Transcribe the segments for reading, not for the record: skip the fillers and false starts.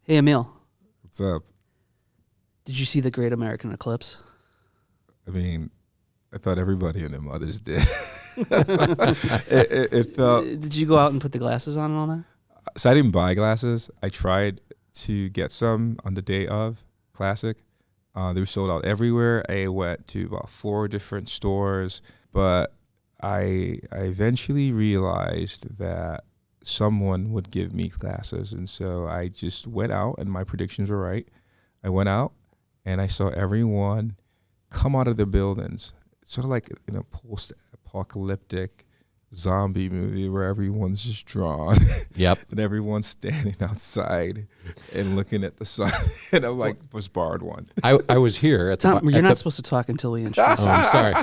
Hey, Emil. What's up? Did you see the Great American Eclipse? I mean, I thought everybody and their mothers did. it felt... Did you go out and put the glasses on and all that? So I didn't buy glasses. I tried to get some on the day of Classic. They were sold out everywhere. I went to about 4 different stores, but I eventually realized that someone would give me glasses, and so I just went out, and my predictions were right. I went out, and I saw everyone come out of their buildings. It's sort of like in a post-apocalyptic zombie movie where everyone's just drawn. Yep. And everyone's standing outside and looking at the sun. And I'm like, was borrowed one. I was here at the Tom, you're not supposed to talk until we introduce Oh, I'm sorry.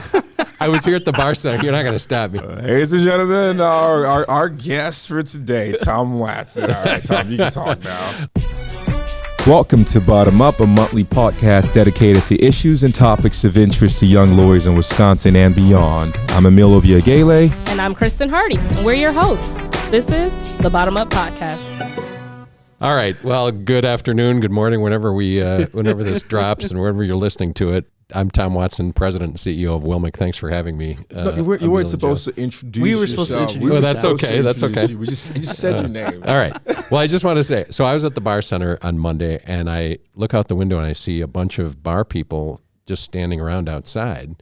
I was here at the bar center. You're not going to stop me. Ladies and gentlemen, our guest for today, Tom Watson. All right, Tom, you can talk now. Welcome to Bottom Up, a monthly podcast dedicated to issues and topics of interest to young lawyers in Wisconsin and beyond. I'm Emil Ovbiagele. And I'm Kristen Hardy, and we're your hosts. This is the Bottom Up Podcast. All right. Well, good afternoon, good morning, whenever this drops and wherever you're listening to it. I'm Tom Watson, President and CEO of WILMIC. Thanks for having me. No, you weren't supposed to introduce We were yourself. supposed to introduce Oh, that's okay. That's okay. You just said your name. All right. Well, I just want to say, so I was at the bar center on Monday, and I look out the window and I see a bunch of bar people just standing around outside.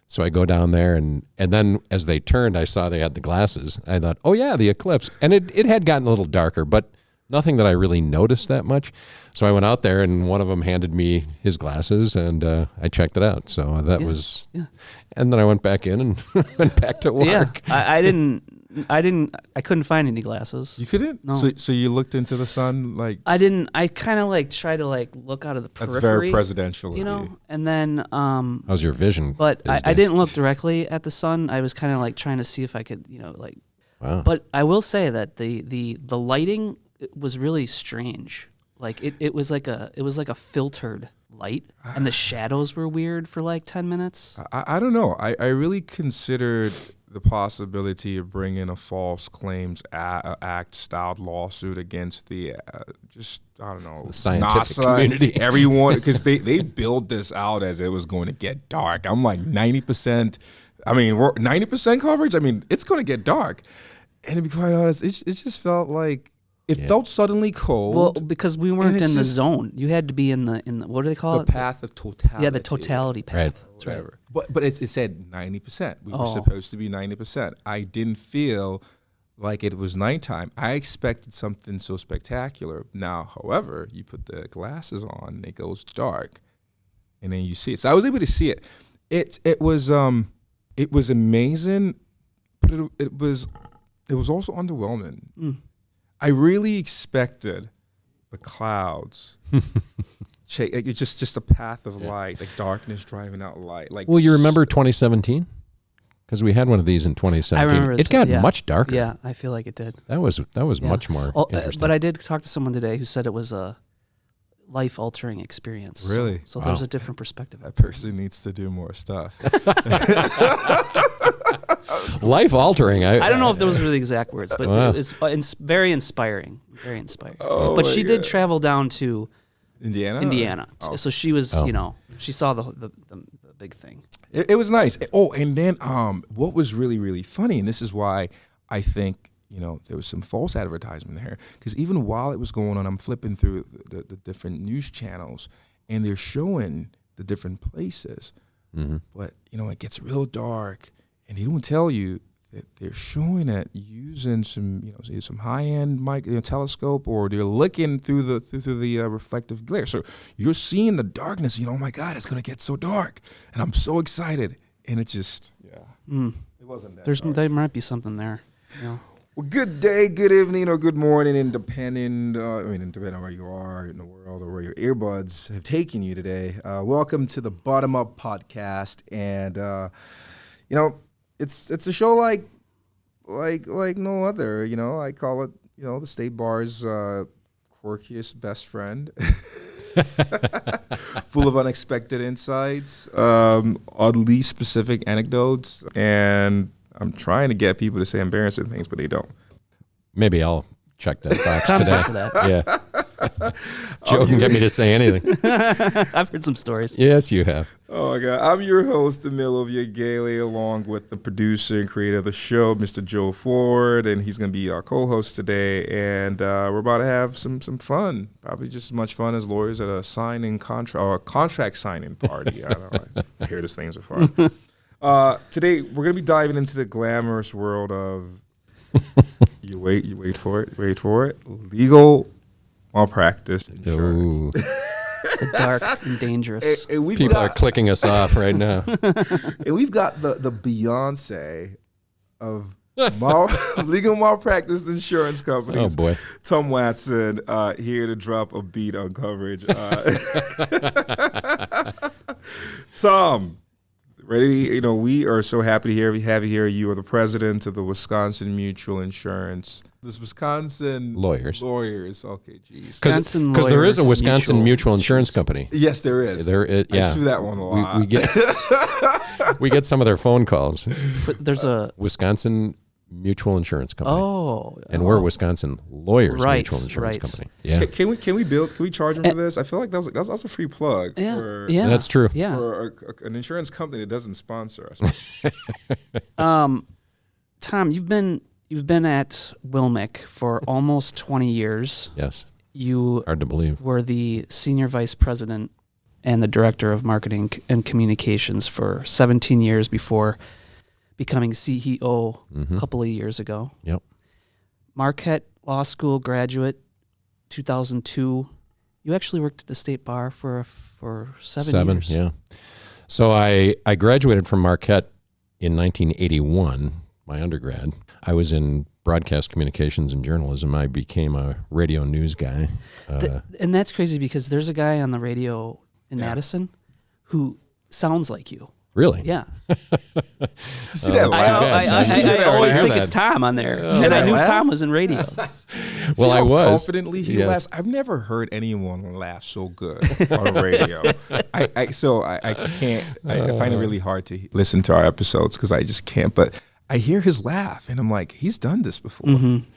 So I go down there, and then as they turned, I saw they had the glasses. I thought, oh, yeah, the Eclipse. And it had gotten a little darker, but nothing that I really noticed that much. So I went out there, and one of them handed me his glasses, and I checked it out. So that was, and then I went back in and went back to work. Yeah, I couldn't find any glasses. You couldn't? No. So you looked into the sun like... I kind of tried to look out of the periphery. That's very presidential. You know, and then... How's your vision? But I didn't look directly at the sun. I was kind of trying to see if I could, Wow. But I will say that the lighting was really strange. It was like a filtered light, and the shadows were weird for 10 minutes. I don't know. I really considered the possibility of bringing a false claims act styled lawsuit against the the scientific NASA, community. everyone, because they build this out as it was going to get dark. I'm like 90%. I mean, 90% coverage. I mean, it's going to get dark, and to be quite honest, it just felt like. It felt suddenly cold. Well, because we weren't in the zone. You had to be in the what do they call it? The path of totality. Yeah, the totality path. Right. That's right. But it said 90%. We were supposed to be 90%. I didn't feel like it was nighttime. I expected something so spectacular. Now, however, you put the glasses on, and it goes dark, and then you see it. So I was able to see it. It was amazing, but it was also underwhelming. Mm. I really expected the clouds. It's just a path of light, like darkness driving out light. Well, you remember 2017? Because we had one of these in 2017. I remember it got much darker. Yeah, I feel like it did. That was much more interesting. But I did talk to someone today who said it was a life-altering experience. Really? So there's a different perspective. That person needs to do more stuff. Life-altering. I don't know if those were the exact words, but it was very inspiring. Very inspiring. Oh, but she did travel down to Indiana. Oh. So she was, she saw the big thing. It was nice. And then what was really, really funny, and this is why I think, there was some false advertisement there, because even while it was going on, I'm flipping through the different news channels, and they're showing the different places. Mm-hmm. But, it gets real dark, and they don't tell you that they're showing it using some high-end telescope, or they're looking through the reflective glare. So you're seeing the darkness. Oh my God, it's gonna get so dark, and I'm so excited. And it just, it wasn't that. There might be something there. Well, good day, good evening, or good morning, and depending on where you are in the world or where your earbuds have taken you today. Welcome to the Bottom Up Podcast, and it's a show like no other. I call it the State Bar's quirkiest best friend, full of unexpected insights, oddly specific anecdotes, and I'm trying to get people to say embarrassing things, but they don't. Maybe I'll check that box Tom's today. up for that. Yeah. Joe can get me to say anything. I've heard some stories. Yes, you have. Oh my God. I'm your host, Emil Ovbiagele, along with the producer and creator of the show, Mr. Joe Ford, and he's going to be our co-host today. And we're about to have some fun, probably just as much fun as lawyers at a contract signing party. I don't know. I hear these things are fun. Today, we're going to be diving into the glamorous world of, you wait for it, legal malpractice insurance. Ooh. The dark and dangerous. And we've People got, are clicking us off right now. and we've got the Beyonce of legal malpractice insurance companies. Oh, boy. Tom Watson here to drop a beat on coverage. Tom, ready? We are so happy to have you here. You are the president of the Wisconsin Mutual Insurance. This Wisconsin Lawyers. Okay, geez. Because there is a Wisconsin Mutual Insurance Company. Yes, there is. Yeah. I sue that one a lot. We get some of their phone calls. There's a Wisconsin Mutual Insurance Company. and we're Wisconsin Lawyers Right, Mutual Insurance right. Company. Yeah. Can we charge them for this? I feel like that's a free plug. Yeah, For, yeah, That's true. Yeah. for an insurance company that doesn't sponsor us. Tom, you've been at WILMIC for almost 20 years. Yes. You Hard to believe. were the senior vice president and the director of marketing and communications for 17 years before becoming CEO a couple of years ago. Yep. Marquette Law School graduate, 2002. You actually worked at the state bar for 7 years. Yeah. So I graduated from Marquette in 1981, my undergrad. I was in broadcast communications and journalism. I became a radio news guy. And that's crazy because there's a guy on the radio in Madison who sounds like you. Really? Yeah. See that laugh? I always think it's Tom on there. And I knew laugh? Tom was in radio. Well, I was. Confidently he Yes. laughs. I've never heard anyone laugh so good on radio. I find it really hard to listen to our episodes because I just can't. But I hear his laugh, and I'm like, he's done this before.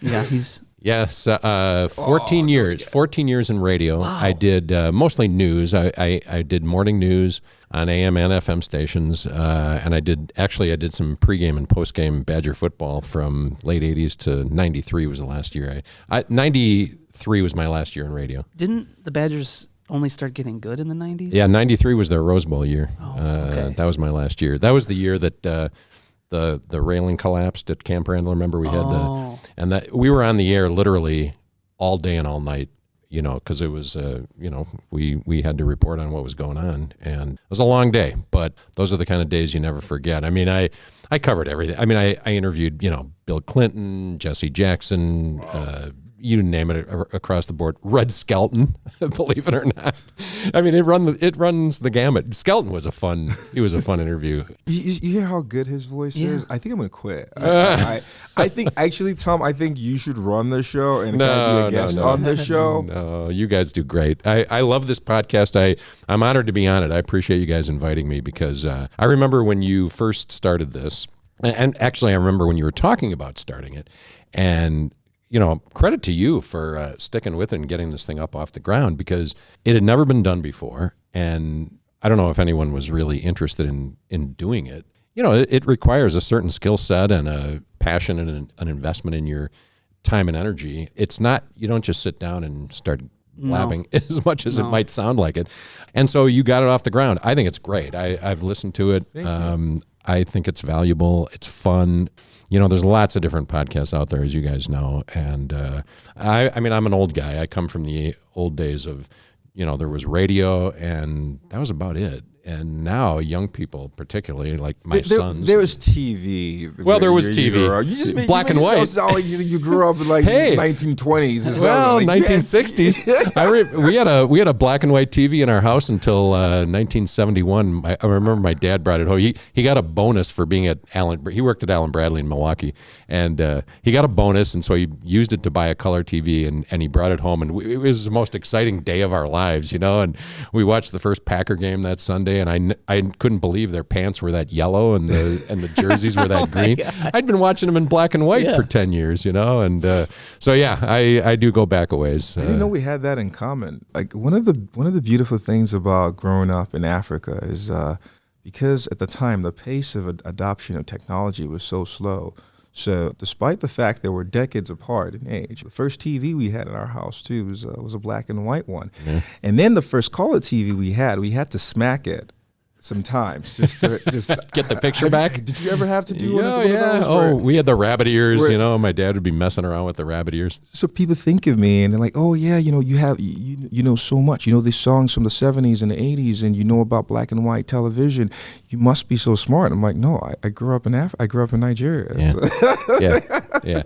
Yeah, he's... Yes, 14 years. 14 years in radio. Wow. I did mostly news. I did morning news on AM and FM stations, and I did some pregame and postgame Badger football from late 80s to 93 was the last year. 93 was my last year in radio. Didn't the Badgers only start getting good in the 90s? Yeah, 93 was their Rose Bowl year. okay. That was my last year. That was the year that the railing collapsed at Camp Randall. Remember we had and that we were on the air literally all day and all night, because it was, we had to report on what was going on, and it was a long day, but those are the kind of days you never forget. I mean, I covered everything. I mean, I interviewed, Bill Clinton, Jesse Jackson, you name it, across the board. Red Skelton, believe it or not. I mean, it runs the gamut. Skelton was a fun interview. You hear how good his voice is? I think I'm going to quit. I think, actually, Tom, I think you should run the show and kind of be a guest on the show. No, you guys do great. I love this podcast. I'm honored to be on it. I appreciate you guys inviting me because I remember when you first started this, and actually I remember when you were talking about starting it, and credit to you for sticking with it and getting this thing up off the ground because it had never been done before. And I don't know if anyone was really interested in doing it. It requires a certain skill set and a passion and an investment in your time and energy. It's not, you don't just sit down and start blabbing as much as it might sound like it. And so you got it off the ground. I think it's great. I've listened to it. Thank you. I think it's valuable. It's fun. There's lots of different podcasts out there, as you guys know. And I mean, I'm an old guy. I come from the old days of, there was radio, and that was about it. And now young people, particularly like my sons. There was TV. Well, there was TV. You just made, Black and white. Sound like you grew up in like 1920s. Or Well, something. 1960s. We had a black and white TV in our house until 1971. I remember my dad brought it home. He got a bonus for being at Allen. He worked at Allen Bradley in Milwaukee, and he got a bonus, and so he used it to buy a color TV, and he brought it home, and it was the most exciting day of our lives, And we watched the first Packer game that Sunday. day, and I couldn't believe their pants were that yellow and the jerseys were that green. I'd been watching them in black and white for 10 years, and so yeah, I do go back a ways. I didn't know we had that in common. Like one of the beautiful things about growing up in Africa is because at the time the pace of adoption of technology was so slow. So despite the fact that we're decades apart in age, the first TV we had in our house too was a black and white one. Yeah. And then the first color TV we had to smack it sometimes just get the picture back. Did you ever have to do one of those? Oh, we had the rabbit ears, my dad would be messing around with the rabbit ears. So people think of me and they're like, oh yeah, you know so much. You know these songs from the 70s and the 80s and you know about black and white television. You must be so smart. I'm like, no, I grew up in I grew up in Nigeria. Yeah.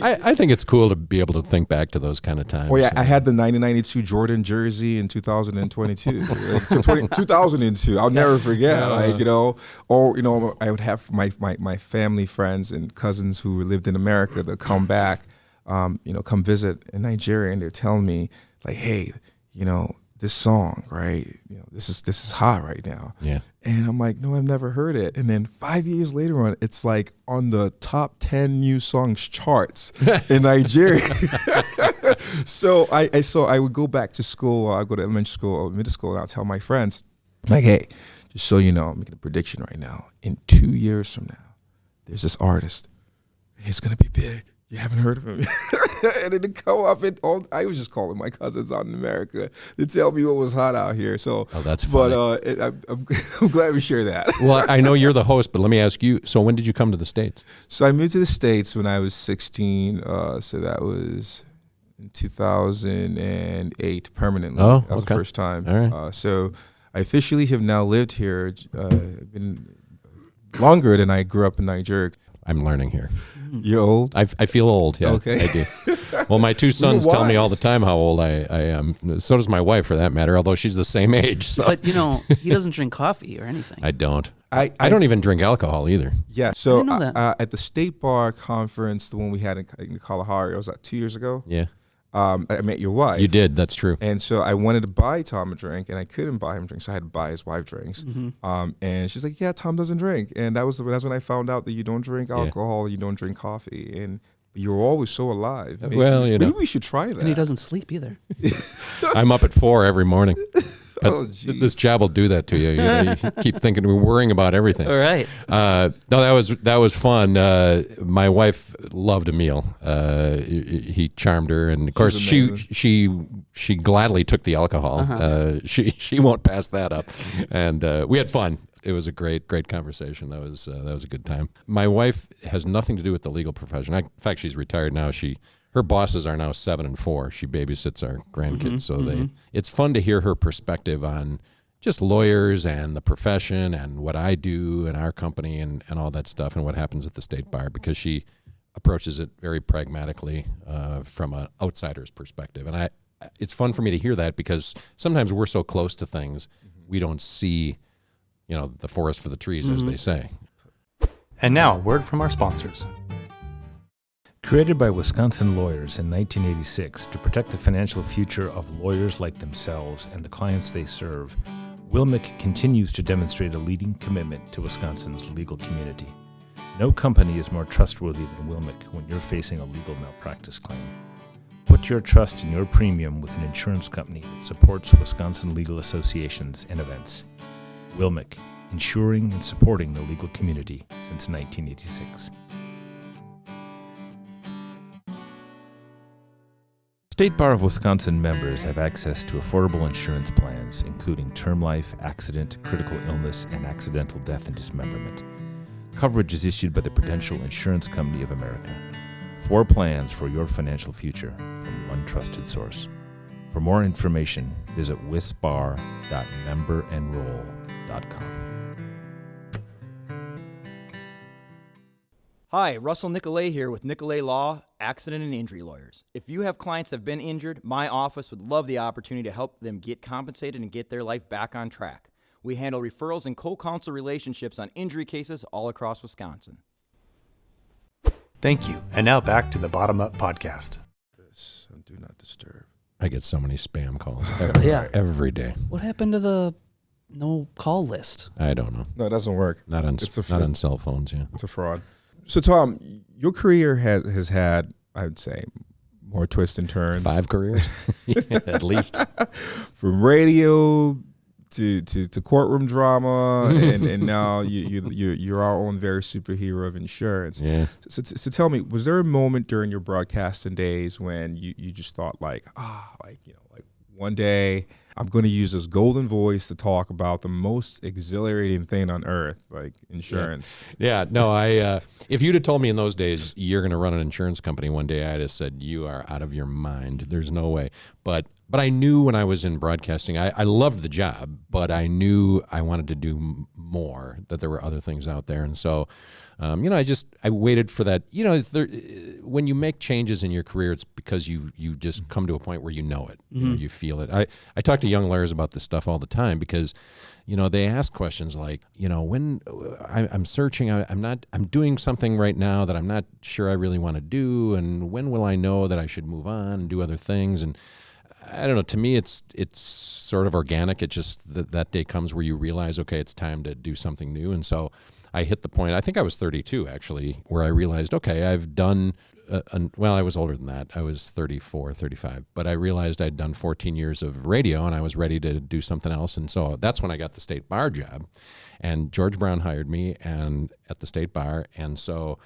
I think it's cool to be able to think back to those kind of times. Oh yeah, I had the 1992 Jordan jersey in 2022. 2002. I'll never forget, I would have my family friends and cousins who lived in America that come back, come visit in Nigeria, and they're telling me like, hey, this song, right? This is hot right now. Yeah. And I'm like, no, I've never heard it. And then 5 years later on, it's like on the top 10 new songs charts in Nigeria. So I would go back to school. I go to elementary school or middle school, and I'll tell my friends, like, hey, just so you know, I'm making a prediction right now. In 2 years from now, there's this artist. He's going to be big. You haven't heard of him. And it would come up. I was just calling my cousins out in America to tell me what was hot out here. So, that's funny. But I'm glad we share that. Well, I know you're the host, but let me ask you, so when did you come to the States? So I moved to the States when I was 16. So that was in 2008 permanently. Oh, that was the first time. All right. So I officially have now lived here been longer than I grew up in Nigeria. I'm learning here. You're old? I feel old, yeah. Okay. I do. Well, my two sons tell me all the time how old I am. So does my wife, for that matter, although she's the same age. So. But, he doesn't drink coffee or anything. I don't. I don't even drink alcohol either. Yeah, so at the State Bar Conference, the one we had in Kalahari, it was like 2 years ago. Yeah. I met your wife. You did, that's true. And so I wanted to buy Tom a drink, and I couldn't buy him a drink, so I had to buy his wife drinks. Mm-hmm. And she's like, yeah, Tom doesn't drink. And that's when I found out that you don't drink alcohol, you don't drink coffee, and you're always so alive. Maybe we should try that. And he doesn't sleep either. I'm up at 4 every morning. But this job will do that to you. You keep thinking we're worrying about everything. All right. No, that was fun. My wife loved Emil. He charmed her, and of course she gladly took the alcohol. Uh-huh. She won't pass that up, and we had fun. It was a great conversation. That was a good time. My wife has nothing to do with the legal profession. In fact, she's retired now. Her bosses are now 7 and 4. She babysits our grandkids, so it's fun to hear her perspective on just lawyers and the profession and what I do in our company and all that stuff and what happens at the State Bar, because she approaches it very pragmatically from an outsider's perspective. And it's fun for me to hear that, because sometimes we're so close to things we don't see, the forest for the trees, as they say. And now, a word from our sponsors. Created by Wisconsin lawyers in 1986 to protect the financial future of lawyers like themselves and the clients they serve, WILMIC continues to demonstrate a leading commitment to Wisconsin's legal community. No company is more trustworthy than WILMIC when you're facing a legal malpractice claim. Put your trust in your premium with an insurance company that supports Wisconsin legal associations and events. WILMIC, insuring and supporting the legal community since 1986. State Bar of Wisconsin members have access to affordable insurance plans, including term life, accident, critical illness, and accidental death and dismemberment. Coverage is issued by the Prudential Insurance Company of America. 4 plans for your financial future from one trusted source. For more information, visit wisbar.memberenroll.com. Hi, Russell Nicolay here with Nicolay Law, Accident and Injury Lawyers. If you have clients that have been injured, my office would love the opportunity to help them get compensated and get their life back on track. We handle referrals and co-counsel relationships on injury cases all across Wisconsin. Thank you. And now back to the Bottom Up Podcast. This and do not disturb. I get so many spam calls every day. What happened to the no call list. I don't know. No, it doesn't work. Not on not on cell phones. Yeah, it's a fraud. So Tom, your career has had, I would say, more twists and turns. 5 careers, at least. From radio to courtroom drama, and now you're our own very superhero of insurance. Yeah. So tell me, was there a moment during your broadcasting days when you just thought like one day I'm going to use this golden voice to talk about the most exhilarating thing on earth, like insurance? Yeah. No, if you'd have told me in those days you're going to run an insurance company one day, I'd have said you are out of your mind. There's no way. But I knew when I was in broadcasting, I loved the job, but I knew I wanted to do more, that there were other things out there. And so, I waited for that. When you make changes in your career, it's because you just come to a point where you know it, you feel it. I talk to young lawyers about this stuff all the time because, they ask questions like, when I'm searching, I'm doing something right now that I'm not sure I really want to do, and when will I know that I should move on and do other things? And I don't know. To me, it's sort of organic. It just that day comes where you realize, okay, it's time to do something new. And so I hit the point. I think I was 32 actually, where I realized, okay, I've done. I was older than that. I was 34, 35. But I realized I'd done 14 years of radio, and I was ready to do something else. And so that's when I got the state bar job, and George Brown hired me at the state bar. And so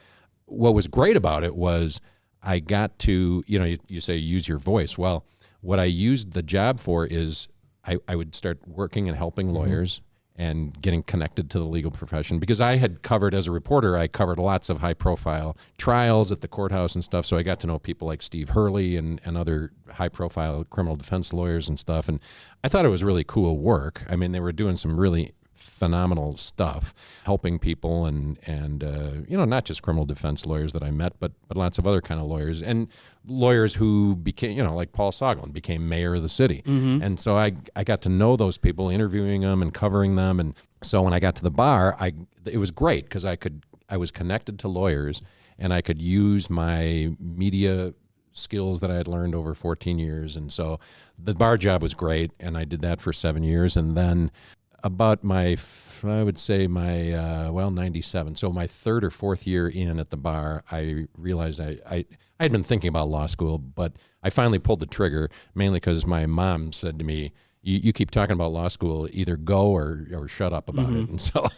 what was great about it was I got to, you say use your voice. Well, what I used the job for is I would start working and helping lawyers and getting connected to the legal profession, because I had covered, as a reporter, I covered lots of high-profile trials at the courthouse and stuff, so I got to know people like Steve Hurley and other high-profile criminal defense lawyers and stuff, and I thought it was really cool work. I mean, they were doing some really phenomenal stuff, helping people and not just criminal defense lawyers that I met, but lots of other kind of lawyers, and lawyers who became, like Paul Soglin became mayor of the city. And so I got to know those people, interviewing them and covering them. And so when I got to the bar, it was great because I was connected to lawyers, and I could use my media skills that I had learned over 14 years. And so the bar job was great, and I did that for 7 years. And then about my 97. So my 3rd or 4th year in at the bar, I realized I had been thinking about law school, but I finally pulled the trigger, mainly because my mom said to me, you keep talking about law school, either go or shut up about it. And so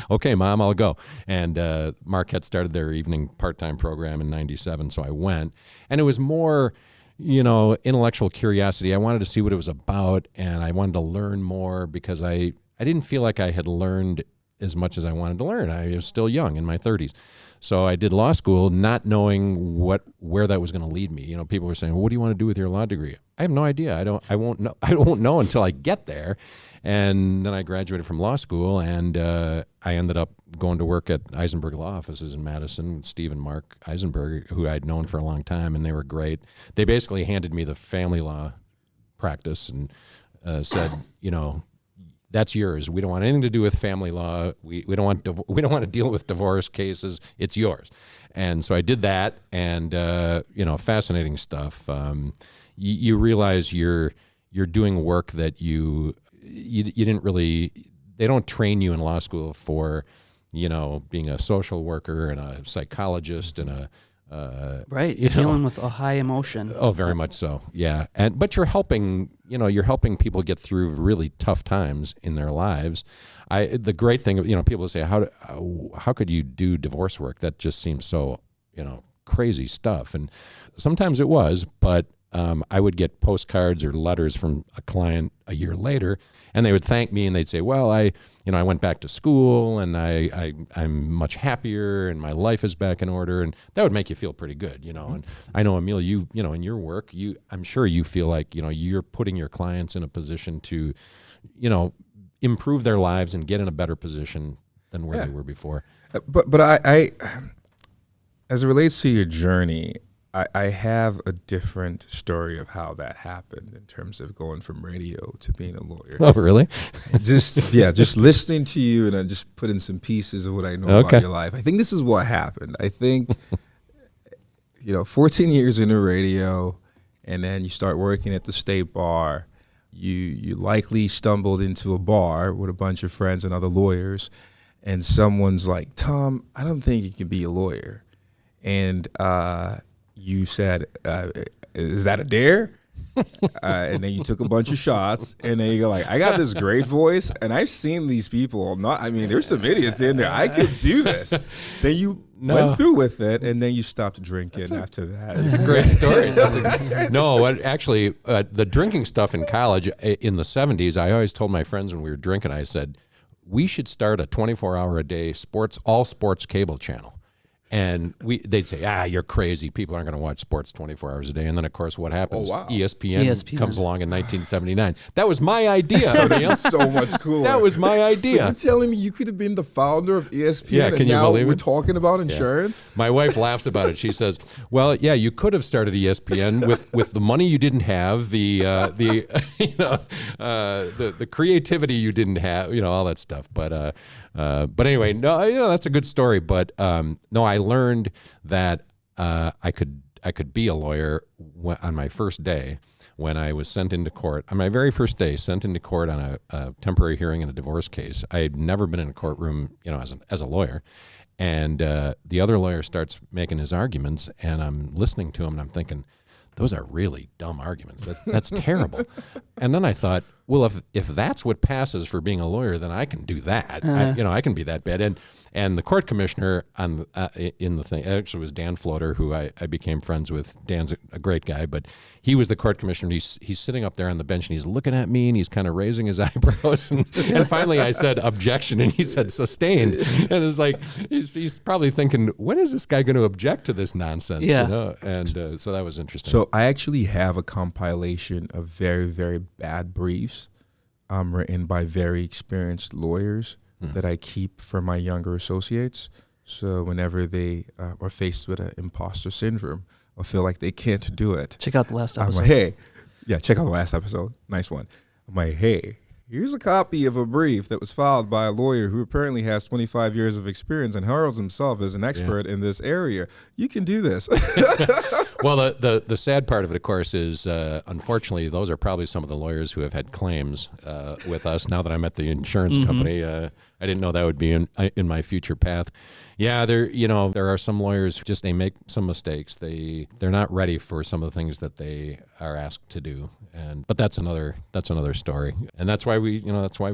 okay, Mom, I'll go. And Marquette started their evening part-time program in 97, so I went. And it was more, intellectual curiosity. I wanted to see what it was about, and I wanted to learn more because I didn't feel like I had learned as much as I wanted to learn. I was still young, in my 30s. So I did law school not knowing where that was going to lead me. People were saying, well, what do you want to do with your law degree? I have no idea. I won't know until I get there. And then I graduated from law school, and I ended up going to work at Eisenberg Law Offices in Madison with Steve and Mark Eisenberg, who I'd known for a long time, and they were great. They basically handed me the family law practice and said, that's yours. We don't want anything to do with family law. We don't want to deal with divorce cases. It's yours. And so I did that, and fascinating stuff. You realize you're doing work that you didn't really. They don't train you in law school for, being a social worker and a psychologist and a right. You're dealing with a high emotion. Oh, very much so. Yeah. But you're helping people get through really tough times in their lives. The great thing, people say, how could you do divorce work? That just seems so, crazy stuff. And sometimes it was, but I would get postcards or letters from a client a year later, and they would thank me, and they'd say, well, I went back to school, and I'm much happier, and my life is back in order, and that would make you feel pretty good, And I know, Emil, in your work, I'm sure you feel like, you're putting your clients in a position to, improve their lives and get in a better position than where they were before. But I, as it relates to your journey, I have a different story of how that happened in terms of going from radio to being a lawyer. Oh, really? Just listening to you, and I just put in some pieces of what I know about your life. I think this is what happened. I think, 14 years into radio, and then you start working at the state bar. you likely stumbled into a bar with a bunch of friends and other lawyers, and someone's like, Tom, I don't think you can be a lawyer. And you said, is that a dare? And then you took a bunch of shots, and then you go like, I got this great voice, and I've seen these people. There's some idiots in there. I could do this. Then you went through with it, and then you stopped drinking after that. That's a great story. The drinking stuff in college in the 70s, I always told my friends when we were drinking, I said, we should start a 24-hour-a-day all sports cable channel. And they'd say, you're crazy. People aren't going to watch sports 24 hours a day. And then, of course, what happens? ESPN comes along in 1979. That was my idea, Emil. So much cooler. That was my idea. So you're telling me you could have been the founder of ESPN, Yeah, can and you now believe we're it? talking about insurance? Yeah. My wife laughs about it. She says, well, yeah, you could have started ESPN with the money you didn't have, the creativity you didn't have, all that stuff. But anyway, no, that's a good story. But no, I learned that I could be a lawyer on my first day when I was sent into court. On my very first day, sent into court on a temporary hearing in a divorce case. I had never been in a courtroom, as a lawyer. And the other lawyer starts making his arguments, and I'm listening to him, and I'm thinking, those are really dumb arguments. That's terrible. And then I thought, well, if that's what passes for being a lawyer, then I can do that. I can be that bad. And the court commissioner in the thing, actually was Dan Floater, who I became friends with. Dan's a great guy, but he was the court commissioner. He's sitting up there on the bench, and he's looking at me, and he's kind of raising his eyebrows. And finally I said, objection, and he said, sustained. And it's like, he's probably thinking, when is this guy going to object to this nonsense? Yeah. And so that was interesting. So I actually have a compilation of very, very bad briefs written by very experienced lawyers that I keep for my younger associates. So whenever they are faced with an imposter syndrome or feel like they can't do it, Check out the last I'm episode. like, check out the last episode. Nice one. I'm like, hey, here's a copy of a brief that was filed by a lawyer who apparently has 25 years of experience and heralds himself as an expert in this area. You can do this. Well, the sad part of it, of course, is unfortunately those are probably some of the lawyers who have had claims with us. Now that I'm at the insurance company, I didn't know that would be in my future path. Yeah, there are some lawyers who they make some mistakes. They're not ready for some of the things that they are asked to do. But that's another story. And that's why we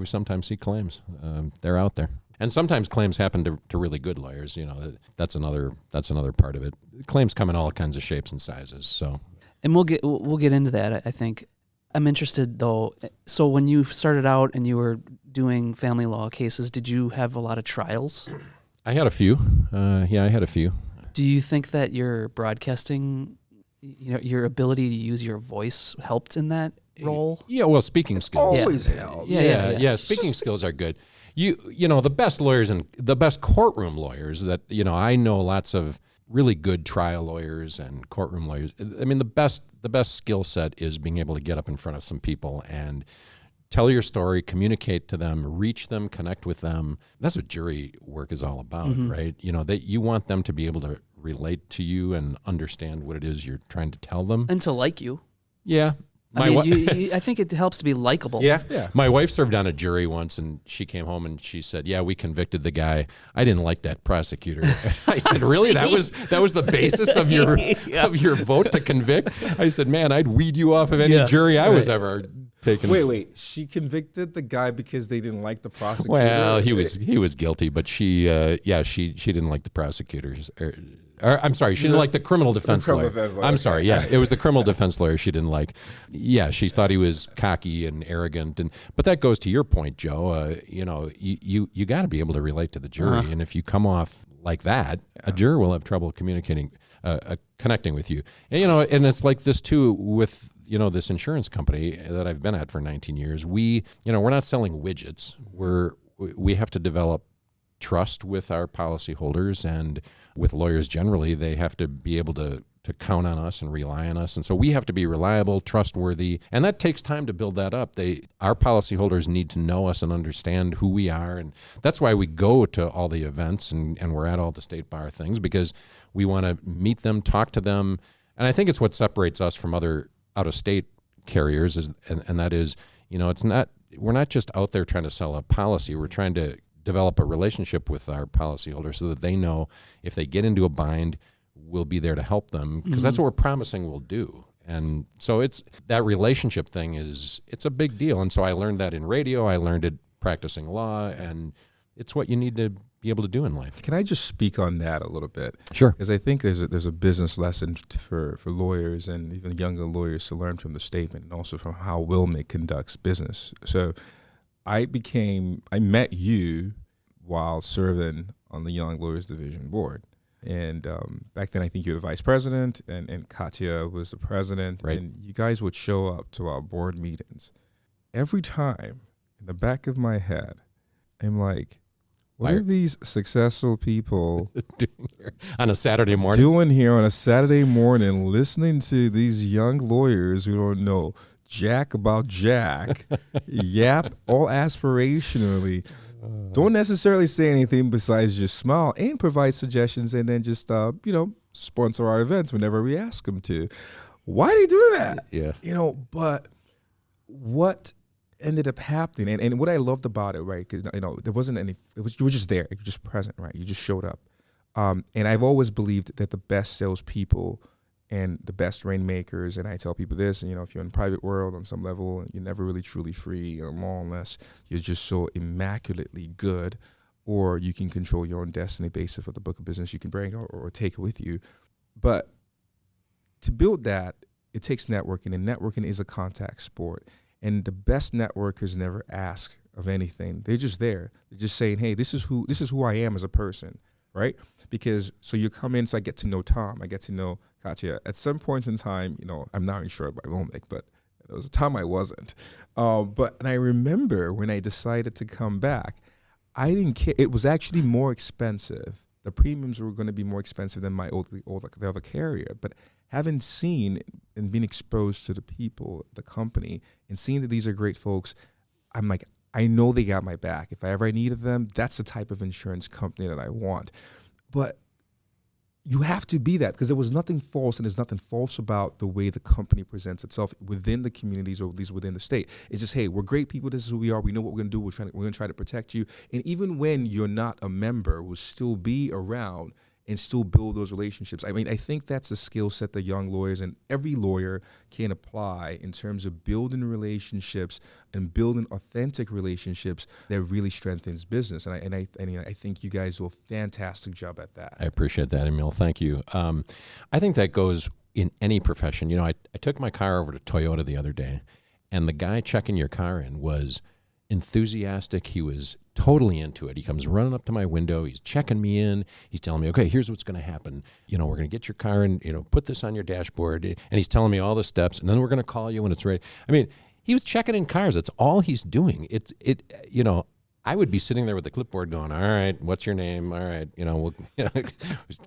sometimes see claims. They're out there. And sometimes claims happen to really good lawyers. That's another part of it. Claims come in all kinds of shapes and sizes. So, And we'll get into that. I think I'm interested though. So when you started out and you were doing family law cases, did you have a lot of trials? I had a few. I had a few. Do you think that your broadcasting, your ability to use your voice helped in that role? Yeah, well, speaking skills. Always helps. Yeah. Speaking skills are good. The best lawyers and the best courtroom lawyers that, I know lots of really good trial lawyers and courtroom lawyers. I mean, the best skill set is being able to get up in front of some people and tell your story, communicate to them, reach them, connect with them. That's what jury work is all about, right? You want them to be able to relate to you and understand what it is you're trying to tell them. And to like you. Yeah. I think it helps to be likable. Yeah. My wife served on a jury once, and she came home and she said, "Yeah, we convicted the guy. I didn't like that prosecutor." I said, "Really? That was the basis of your vote to convict?" I said, "Man, I'd weed you off of any jury I was ever taken." Wait. She convicted the guy because they didn't like the prosecutor? Well, he was guilty, but she didn't like the prosecutors. Or, I'm sorry, she didn't like the criminal defense lawyer. I'm sorry, it was the criminal defense lawyer she didn't like. Yeah, she thought he was cocky and arrogant, but that goes to your point, Joe. You got to be able to relate to the jury, and if you come off like that, a juror will have trouble communicating, connecting with you. And it's like this too with this insurance company that I've been at for 19 years. We're not selling widgets. We have to develop trust with our policyholders, and with lawyers generally, they have to be able to count on us and rely on us. And so we have to be reliable, trustworthy, and that takes time to build that up. Our policyholders need to know us and understand who we are, and that's why we go to all the events and we're at all the state bar things, because we want to meet them, talk to them, and I think it's what separates us from other out-of-state carriers, and that is, we're not just out there trying to sell a policy. We're trying to develop a relationship with our policyholders so that they know if they get into a bind, we'll be there to help them, because that's what we're promising we'll do. And so it's that relationship thing it's a big deal. And so I learned that in radio. I learned it practicing law, and it's what you need to be able to do in life. Can I just speak on that a little bit? Sure. Because I think there's a business lesson for lawyers and even younger lawyers to learn from the statement, and also from how WILMIC conducts business. So I met you while serving on the Young Lawyers Division Board. And back then, I think you were the vice president, and Katya was the president. Right. And you guys would show up to our board meetings. Every time, in the back of my head, I'm like, what are these successful people doing here on a Saturday morning? Doing here on a Saturday morning, listening to these young lawyers who don't know jack about jack, yap all aspirationally, don't necessarily say anything besides just smile and provide suggestions, and then just sponsor our events whenever we ask them to. Why do you do that? Yeah. But what ended up happening, and what I loved about it, right? Because there wasn't any. You were just there. You were just present, right? You just showed up. And I've always believed that the best salespeople and the best rainmakers, and I tell people this, if you're in the private world on some level, you're never really truly free unless you're just so immaculately good, or you can control your own destiny based off of the book of business you can bring or take with you. But to build that, it takes networking, and networking is a contact sport. And the best networkers never ask of anything. They're just there. They're just saying, hey, this is who I am as a person, right? Because so you come in, so I get to know Tom, I get to know Katya. At some points in time, I'm not even sure about WILMIC, but there was a time I wasn't. And I remember when I decided to come back, I didn't care. It was actually more expensive. The premiums were going to be more expensive than the other carrier. But having seen and been exposed to the people, the company, and seeing that these are great folks, I'm like, I know they got my back. If I ever needed them, that's the type of insurance company that I want. But you have to be that, because there was nothing false, and there's nothing false about the way the company presents itself within the communities, or at least within the state. It's just, hey, we're great people. This is who we are. We know what we're going to do. We're going to try to protect you. And even when you're not a member, we'll still be around and still build those relationships. I mean, I think that's a skill set that young lawyers and every lawyer can apply in terms of building relationships and building authentic relationships that really strengthens business. And I think you guys do a fantastic job at that. I appreciate that, Emil. Thank you. I think that goes in any profession. I took my car over to Toyota the other day, and the guy checking your car in was enthusiastic. He was totally into it. He comes running up to my window. He's checking me in. He's telling me, okay, here's what's going to happen. We're going to get your car and, put this on your dashboard. And he's telling me all the steps, and then we're going to call you when it's ready. I mean, he was checking in cars. That's all he's doing. I would be sitting there with the clipboard going, all right, what's your name? All right, we'll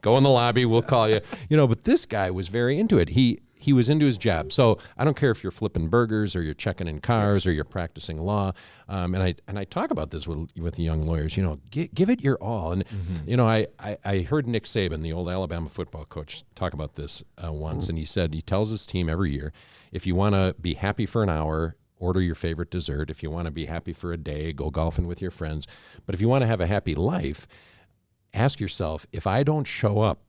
go in the lobby. We'll call you. But this guy was very into it. He was into his job. So I don't care if you're flipping burgers or you're checking in cars or you're practicing law. And I talk about this with young lawyers, give it your all. And, I heard Nick Saban, the old Alabama football coach, talk about this once. And he said, he tells his team every year, if you want to be happy for an hour, order your favorite dessert. If you want to be happy for a day, go golfing with your friends. But if you want to have a happy life, ask yourself, if I don't show up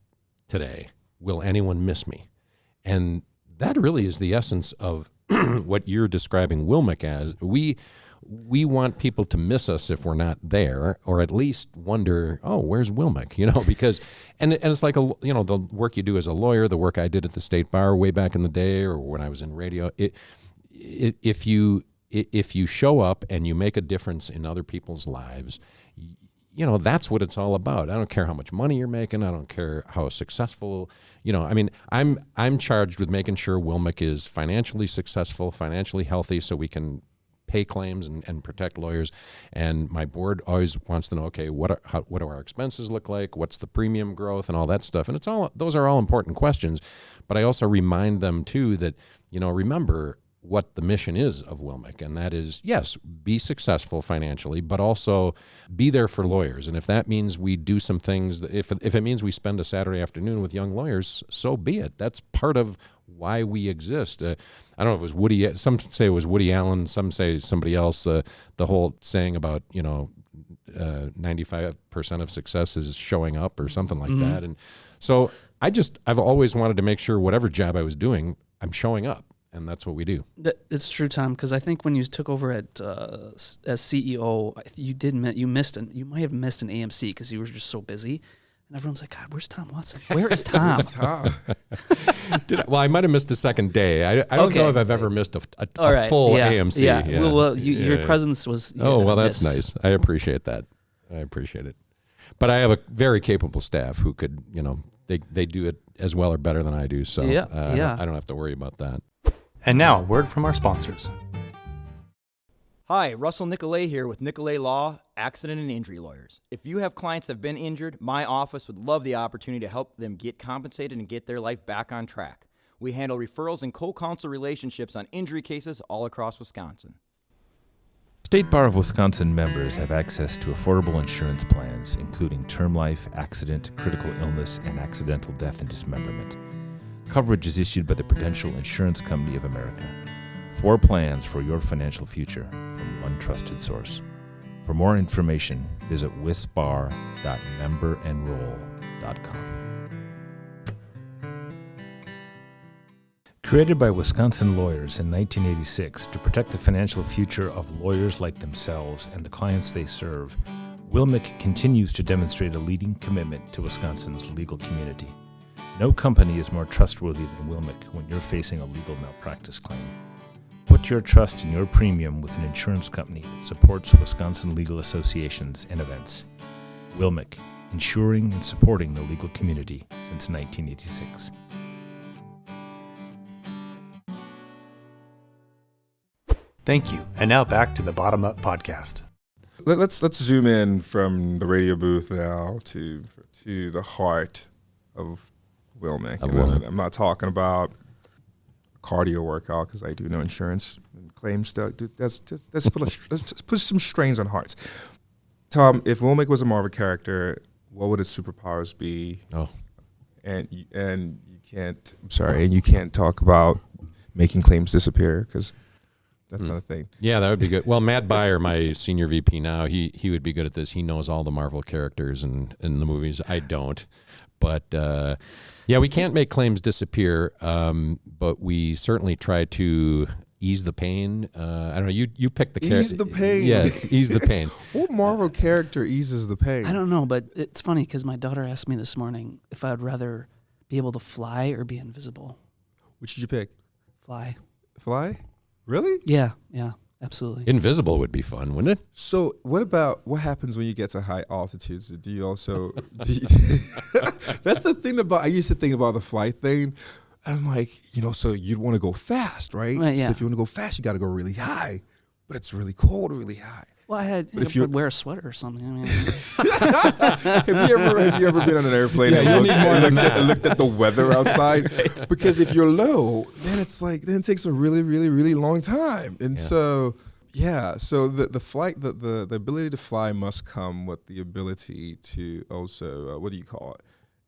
today, will anyone miss me? And that really is the essence of what you're describing WILMIC as. We want people to miss us if we're not there, or at least wonder, oh, where's WILMIC? Because and it's like the work you do as a lawyer, the work I did at the state bar way back in the day, or when I was in radio. If you show up and you make a difference in other people's lives, that's what it's all about. I don't care how much money you're making. I don't care how successful, I'm charged with making sure WILMIC is financially successful, financially healthy, so we can pay claims and protect lawyers. And my board always wants to know, okay, what do our expenses look like? What's the premium growth and all that stuff? And those are all important questions. But I also remind them too that, remember what the mission is of WILMIC, and that is, yes, be successful financially, but also be there for lawyers. And if that means we do some things, if it means we spend a Saturday afternoon with young lawyers, so be it. That's part of why we exist. I don't know if it was Woody. Some say it was Woody Allen. Some say somebody else. The whole saying about 95% of success is showing up or something like that. And so I've always wanted to make sure whatever job I was doing, I'm showing up. And that's what we do. It's true, Tom, because I think when you took over as CEO, you might have missed an AMC because you were just so busy. And everyone's like, God, where's Tom Watson? Where is Tom? Well, I might have missed the second day. I don't know if I've ever missed a full AMC. Yeah. Well, your presence was. Well, that's missed. nice. I appreciate that. I appreciate it. But I have a very capable staff who could, they do it as well or better than I do. So I don't have to worry about that. And now, a word from our sponsors. Hi, Russell Nicolay here with Nicolay Law, Accident and Injury Lawyers. If you have clients that have been injured, my office would love the opportunity to help them get compensated and get their life back on track. We handle referrals and co-counsel relationships on injury cases all across Wisconsin. State Bar of Wisconsin members have access to affordable insurance plans, including term life, accident, critical illness, and accidental death and dismemberment. Coverage is issued by the Prudential Insurance Company of America. 4 plans for your financial future from one trusted source. For more information, visit wisbar.memberenroll.com. Created by Wisconsin lawyers in 1986 to protect the financial future of lawyers like themselves and the clients they serve, WILMIC continues to demonstrate a leading commitment to Wisconsin's legal community. No company is more trustworthy than WILMIC when you're facing a legal malpractice claim. Put your trust in your premium with an insurance company that supports Wisconsin legal associations and events. WILMIC, insuring and supporting the legal community since 1986. Thank you. And now back to the Bottom Up Podcast. Let's zoom in from the radio booth now to the heart of WILMIC. I'm not talking about cardio workout because I do no insurance and claims stuff. Let's put some strains on hearts. Tom, if WILMIC was a Marvel character, what would its superpowers be? Oh, and you can't. I'm sorry, and you can't talk about making claims disappear because that's not a thing. Yeah, that would be good. Well, Matt Beyer, my senior VP now, he would be good at this. He knows all the Marvel characters in the movies. I don't. But, we can't make claims disappear, but we certainly try to ease the pain. I don't know. You pick the character. Ease the pain. Yes, ease the pain. What Marvel character eases the pain? I don't know, but it's funny because my daughter asked me this morning if I'd rather be able to fly or be invisible. Which did you pick? Fly. Fly? Really? Yeah, absolutely. Invisible would be fun, wouldn't it? So what happens when you get to high altitudes? Do you also... That's the thing I used to think about the flight thing. I'm like, so you'd want to go fast, right? Right, yeah. So if you want to go fast, you got to go really high. But it's really cold really high. Well, I could wear a sweater or something. I mean, have you ever been on an airplane and looked at the weather outside? Right. Because if you're low, then it takes a really, really, really long time. And so the flight, the ability to fly must come with the ability to also,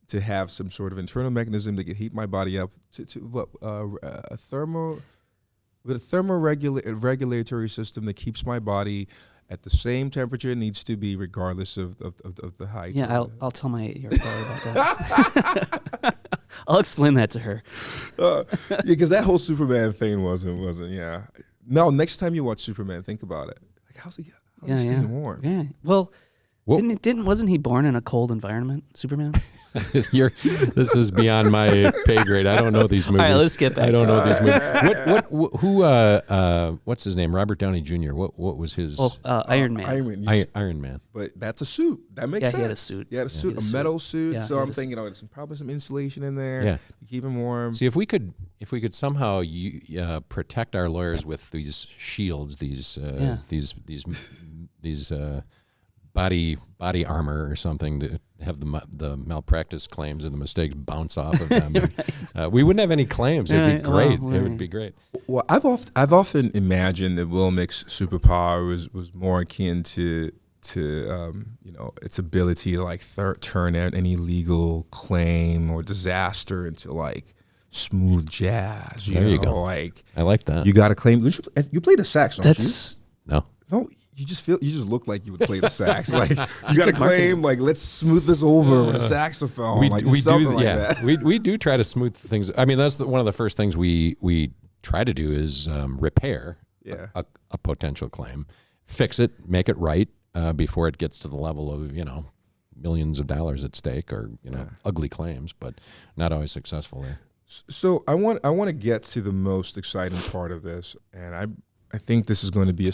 to have some sort of internal mechanism that can heat my body up a thermoregulatory system that keeps my body at the same temperature it needs to be regardless of the height. Yeah, I'll tell my 8-year-old about that. I'll explain that to her. Because that whole Superman thing wasn't. No, next time you watch Superman, think about it. Like, how's he staying warm? Yeah. Well, wasn't he born in a cold environment, Superman? This is beyond my pay grade. I don't know these movies. All right, let's get back. I don't know these movies. What's his name? Robert Downey Jr. What was his? Iron Man. Iron Man. But that's a suit. That makes sense. He had a suit. He had a suit, a metal suit. Yeah, so I'm thinking, there's probably some insulation in there. Yeah. To keep him warm. See, if we could somehow protect our lawyers with these shields, these body armor or something to have the malpractice claims and the mistakes bounce off of them. Right. We wouldn't have any claims. It'd be great. It would be great. Well, I've often imagined that WILMIC's superpower was more akin to its ability to turn out any legal claim or disaster into smooth jazz. There you go. Like I like that. you got to claim. You play the sax, don't No. No, you just look like you would play the sax. Like you got to claim, like, let's smooth this over with a saxophone. We do that. we do try to smooth things. I mean, that's one of the first things we try to do is repair a potential claim, fix it, make it right before it gets to the level of millions of dollars at stake or ugly claims, but not always successful there. So I want to get to the most exciting part of this, and I think this is going to be a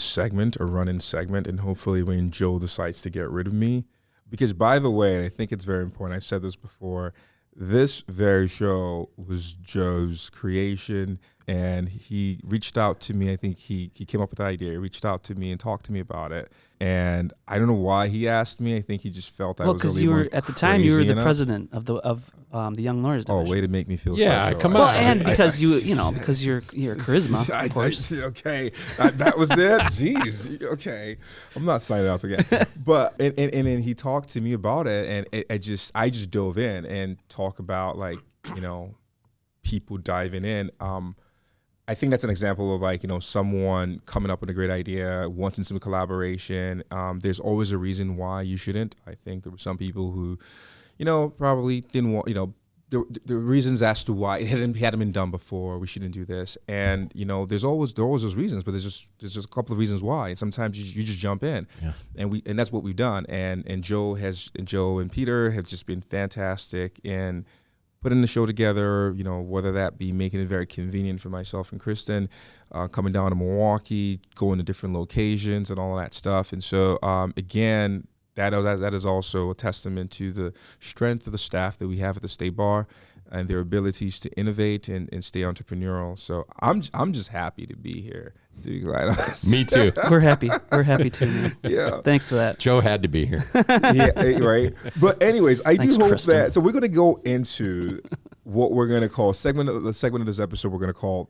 run-in segment, and hopefully when Joe decides to get rid of me, because by the way, and I think it's very important, I've said this before, this very show was Joe's creation, and he reached out to me. I think he came up with the idea. He reached out to me and talked to me about it. And I don't know why he asked me. I think he just felt I was because you were at the time you were the president of the Young Lawyers Division. Oh, way to make me feel special. special. Come on. Well, and because because you're charisma, of course. Okay, that was it. Jeez. Okay, I'm not signing up again. But and then he talked to me about it, and I just dove in and talk about people diving in. I think that's an example of someone coming up with a great idea, wanting some collaboration. There's always a reason why you shouldn't. I think there were some people who, probably didn't want, the reasons as to why it hadn't been done before. We shouldn't do this, and there's always those reasons, but there's just a couple of reasons why. And sometimes you just jump in, and that's what we've done. And Joe and Peter have just been fantastic in putting the show together, whether that be making it very convenient for myself and Kristen, coming down to Milwaukee, going to different locations and all of that stuff. And so, again, that is also a testament to the strength of the staff that we have at the State Bar and their abilities to innovate and stay entrepreneurial. So I'm just happy to be here, to be quite honest. Me too. We're happy. We're happy too, man. Yeah. Thanks for that. Joe had to be here. Yeah, right. But anyways, I Thanks, do hope Kristen. that. So we're going to go into what we're going to call the segment of this episode. We're going to call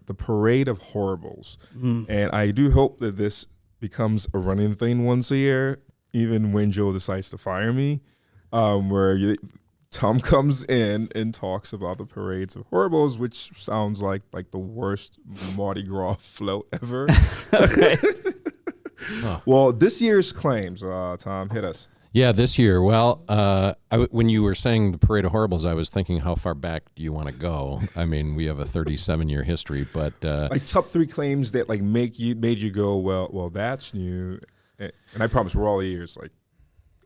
the Parade of Horribles, and I do hope that this becomes a running thing once a year, even when Joe decides to fire me, where Tom comes in and talks about the Parades of Horribles, which sounds like the worst Mardi Gras float ever. Well, this year's claims, Tom, hit us. Yeah, this year. Well, when you were saying the Parade of Horribles, I was thinking, how far back do you want to go? I mean, we have a 37-year history, but top 3 claims that made you go, well, that's new. And I promise we're all ears,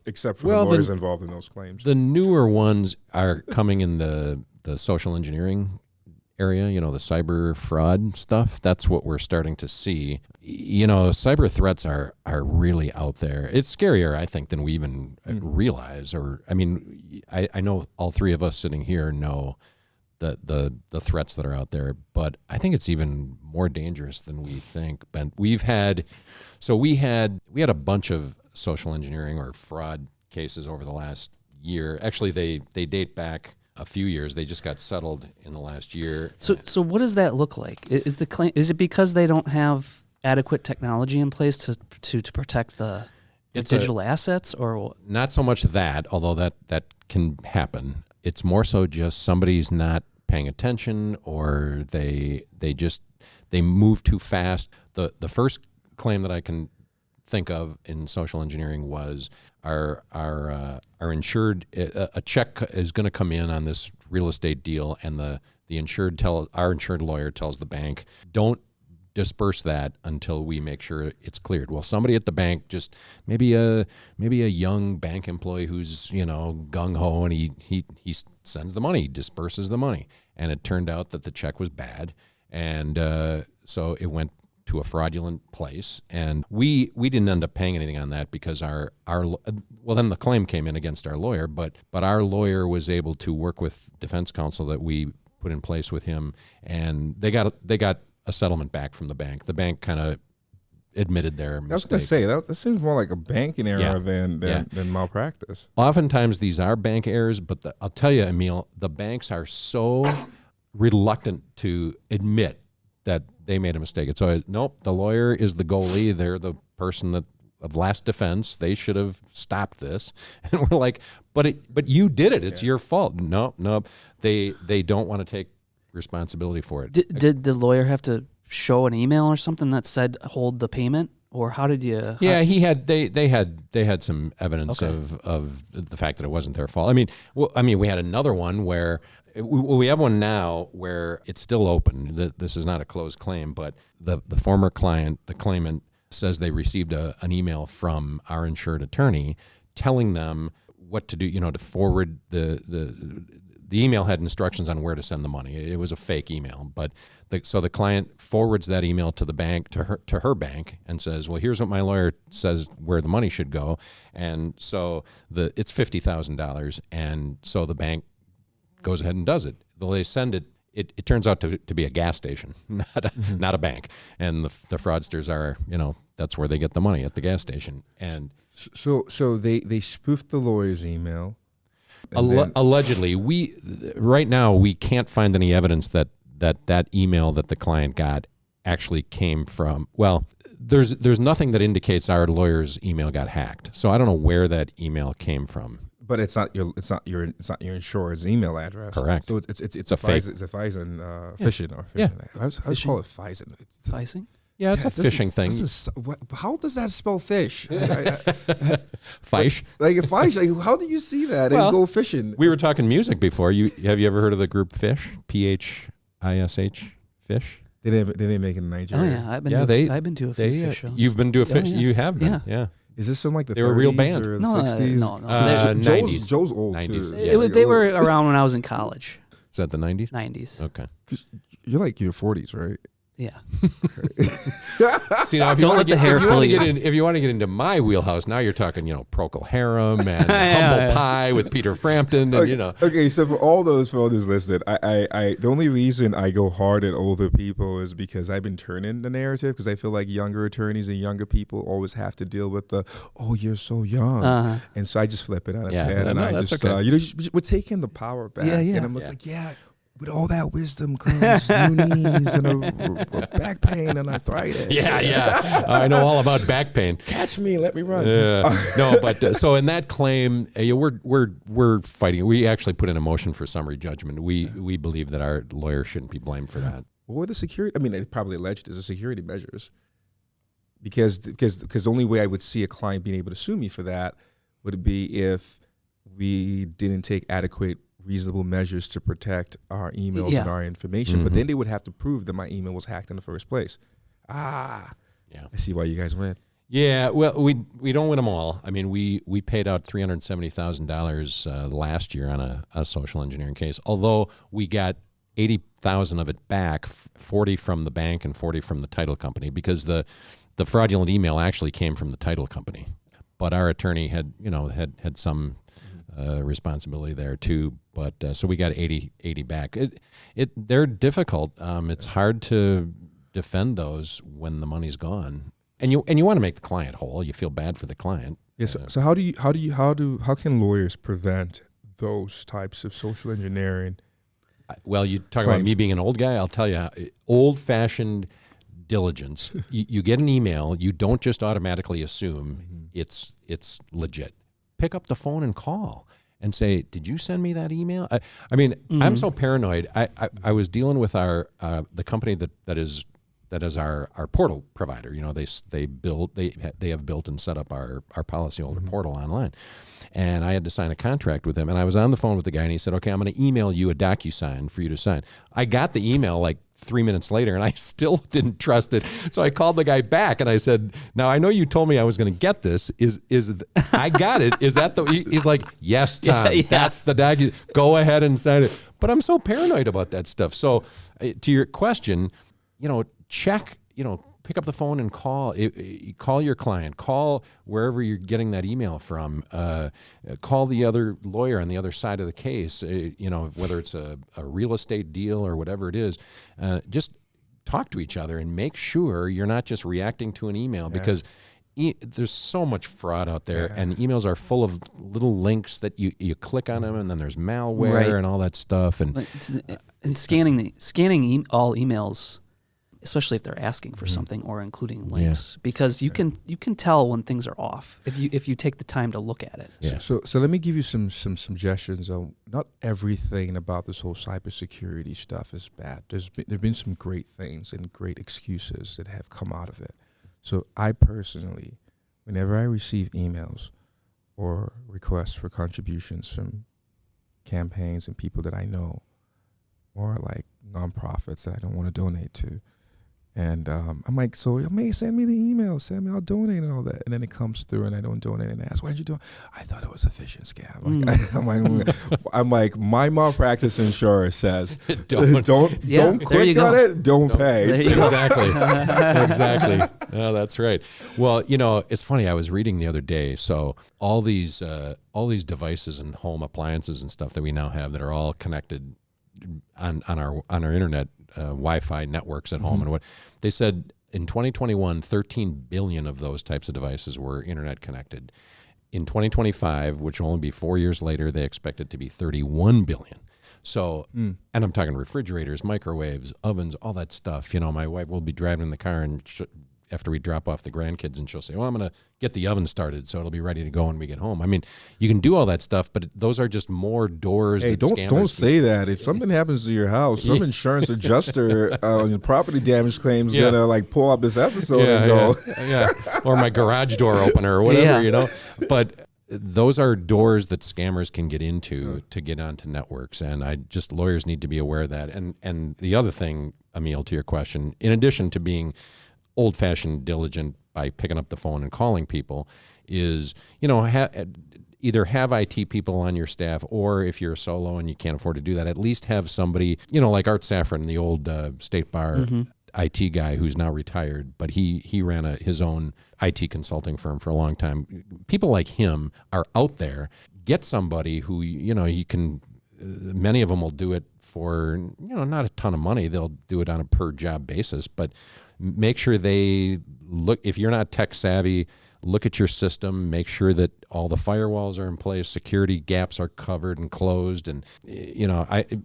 except for the lawyers involved in those claims. The newer ones are coming in the social engineering area, the cyber fraud stuff. That's what we're starting to see. Cyber threats are really out there. It's scarier, I think, than we even realize. I know all 3 of us sitting here know the threats that are out there, but I think it's even more dangerous than we think. Ben, we had a bunch of social engineering or fraud cases over the last year. Actually, they date back a few years. They just got settled in the last year. So what does that look like? Is it because they don't have adequate technology in place to protect the digital assets, or not so much that, although that can happen. It's more so just somebody's not paying attention, or they move too fast. The first claim that I can think of in social engineering was our insured, a check is going to come in on this real estate deal, and our insured lawyer tells the bank, don't disperse that until we make sure it's cleared. Well, somebody at the bank, just maybe a young bank employee who's gung ho, and he sends the money, disperses the money, and it turned out that the check was bad, and so it went to a fraudulent place, and we didn't end up paying anything on that because our then the claim came in against our lawyer, but our lawyer was able to work with defense counsel that we put in place with him, and they got a settlement back from the bank. The bank kind of admitted their mistake. I was going to say that seems more like a banking error than malpractice. Oftentimes these are bank errors, but I'll tell you, Emil, the banks are so reluctant to admit that they made a mistake. It's always, nope, the lawyer is the goalie. They're the person of last defense. They should have stopped this. And we're like, but you did it. It's your fault. No, they don't want to take responsibility for it. Did the lawyer have to show an email or something that said hold the payment, or how did you? Yeah, he had. They had some evidence of the fact that it wasn't their fault. I mean, we had another one where we have one now where it's still open. This is not a closed claim, but the former client, the claimant, says they received an email from our insured attorney telling them what to do. To forward the email had instructions on where to send the money. It was a fake email, but so the client forwards that email to the bank, to her bank, and says, "Well, here's what my lawyer says where the money should go." And so it's $50,000, and so the bank goes ahead and does it. They send it. It turns out to be a gas station, not a bank. And the fraudsters are, that's where they get the money, at the gas station. And so they spoofed the lawyer's email. Allegedly, right now we can't find any evidence that email that the client got actually came from. Well, there's nothing that indicates our lawyer's email got hacked. So I don't know where that email came from. But it's not your insurer's email address. Correct. So it's a fake. It's a phishing phishing or phishing. Yeah. I was call it phishing. Phishing? Yeah, it's a phishing thing. How does that spell fish? Fish? Like a fish. Like, how do you see that and go fishing? We were talking music before. Have you ever heard of the group Fish? PHISH? Fish? They didn't make it in Nigeria. Oh yeah, I've been to a few fish shows. You've been to a fish. Yeah. You have been. Yeah. Is this from like the 30s they were a real band. or the No, 60s? no. 90s. Joe's old 90s. too. Yeah. They were around when I was in college. Is that the 90s? 90s. Okay. You're like your 40s, right? Yeah. See, now, if you want to get into my wheelhouse, now you're talking, Procol Harum and Humble Pie with Peter Frampton, and Okay, so for all those photos listed, I the only reason I go hard at older people is because I've been turning the narrative, because I feel like younger attorneys and younger people always have to deal with you're so young, and so I just flip it on its head, and I just we're taking the power back, and I'm just like, with all that wisdom comes new knees and a back pain and arthritis. Yeah. I know all about back pain. Catch me, let me run. No, but so in that claim, we're fighting. We actually put in a motion for summary judgment. We believe that our lawyer shouldn't be blamed for that. What were the security? I mean, they probably alleged as a security measures. Because the only way I would see a client being able to sue me for that would be if we didn't take adequate, reasonable measures to protect our emails and our information. Mm-hmm. But then they would have to prove that my email was hacked in the first place. I see why you guys win. Yeah, well, we don't win them all. I mean, we paid out $370,000 last year on a social engineering case, although we got $80,000 of it back, 40 from the bank and 40 from the title company, because the fraudulent email actually came from the title company. But our attorney had some responsibility there too, but so we got 80 back. They're difficult. It's hard to defend those when the money's gone, and you want to make the client whole. You feel bad for the client. Yes. So how can lawyers prevent those types of social engineering? Well, you talk claims about me being an old guy. I'll tell you, old-fashioned diligence. You get an email, you don't just automatically assume it's legit. Pick up the phone and call and say, "Did you send me that email?" I mean, I'm so paranoid. I was dealing with the company that is our portal provider. They have built and set up our policyholder portal online, and I had to sign a contract with him. And I was on the phone with the guy, and he said, "Okay, I'm going to email you a DocuSign for you to sign." I got the email like 3 minutes later, and I still didn't trust it. So I called the guy back, and I said, "Now, I know you told me I was going to get this. I got it? Is that the?" He's like, "Yes, Tom. That's the docu. Go ahead and sign it." But I'm so paranoid about that stuff. So, to your question, check. Pick up the phone and call. Call your client. Call wherever you're getting that email from. Call the other lawyer on the other side of the case. Whether it's a real estate deal or whatever it is. Just talk to each other and make sure you're not just reacting to an email, because there's so much fraud out there, and emails are full of little links that you click on them, and then there's malware and all that stuff. And scanning all emails especially if they're asking for something or including links, because you can tell when things are off if you take the time to look at it. Yeah. So let me give you some suggestions. Not everything about this whole cybersecurity stuff is bad. There've been some great things and great excuses that have come out of it. So I personally, whenever I receive emails or requests for contributions from campaigns and people that I know, or like nonprofits that I don't want to donate to, and I'm like, so send me the email, I'll donate and all that. And then it comes through and I don't donate and ask, why'd you do it? I thought it was a phishing scam. I'm like, my malpractice insurer says, don't click on it, don't pay. Exactly. Exactly. Oh, that's right. Well, it's funny. I was reading the other day. So all these devices and home appliances and stuff that we now have that are all connected on our internet Wi-Fi networks at home, and what they said in 2021, 13 billion of those types of devices were internet connected. In 2025, which will only be 4 years later, they expect it to be 31 billion. So, and I'm talking refrigerators, microwaves, ovens, all that stuff. My wife will be driving in the car and after we drop off the grandkids, and she'll say, well, I'm going to get the oven started so it'll be ready to go when we get home. I mean, you can do all that stuff, but those are just more doors. Hey, don't say that. If something happens to your house, some insurance adjuster on property damage claims gonna pull up this episode and go, or my garage door opener or whatever, But those are doors that scammers can get into to get onto networks, and lawyers need to be aware of that. And the other thing, Emil, to your question, in addition to being old-fashioned diligent by picking up the phone and calling people, is either have IT people on your staff, or if you're solo and you can't afford to do that, at least have somebody, like Art Safran, the old State Bar IT guy who's now retired, but he ran his own IT consulting firm for a long time. People like him are out there. Get somebody who you can. Many of them will do it for not a ton of money. They'll do it on a per job basis, but make sure they look. If you're not tech savvy, look at your system. Make sure that all the firewalls are in place, security gaps are covered and closed, and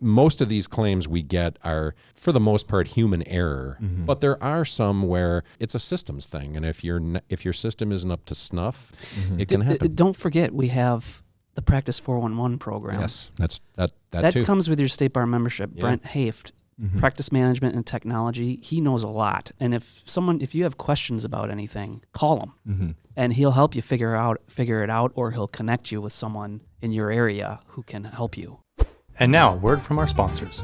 most of these claims we get are, for the most part, human error. But there are some where it's a systems thing, and if your system isn't up to snuff, it can happen. Don't forget, we have the Practice 411 program. Yes, that too. Comes with your State Bar membership. Yeah. Brent Haft, practice management and technology, he knows a lot. And if you have questions about anything, call him, and he'll help you figure it out, or he'll connect you with someone in your area who can help you. And now, a word from our sponsors.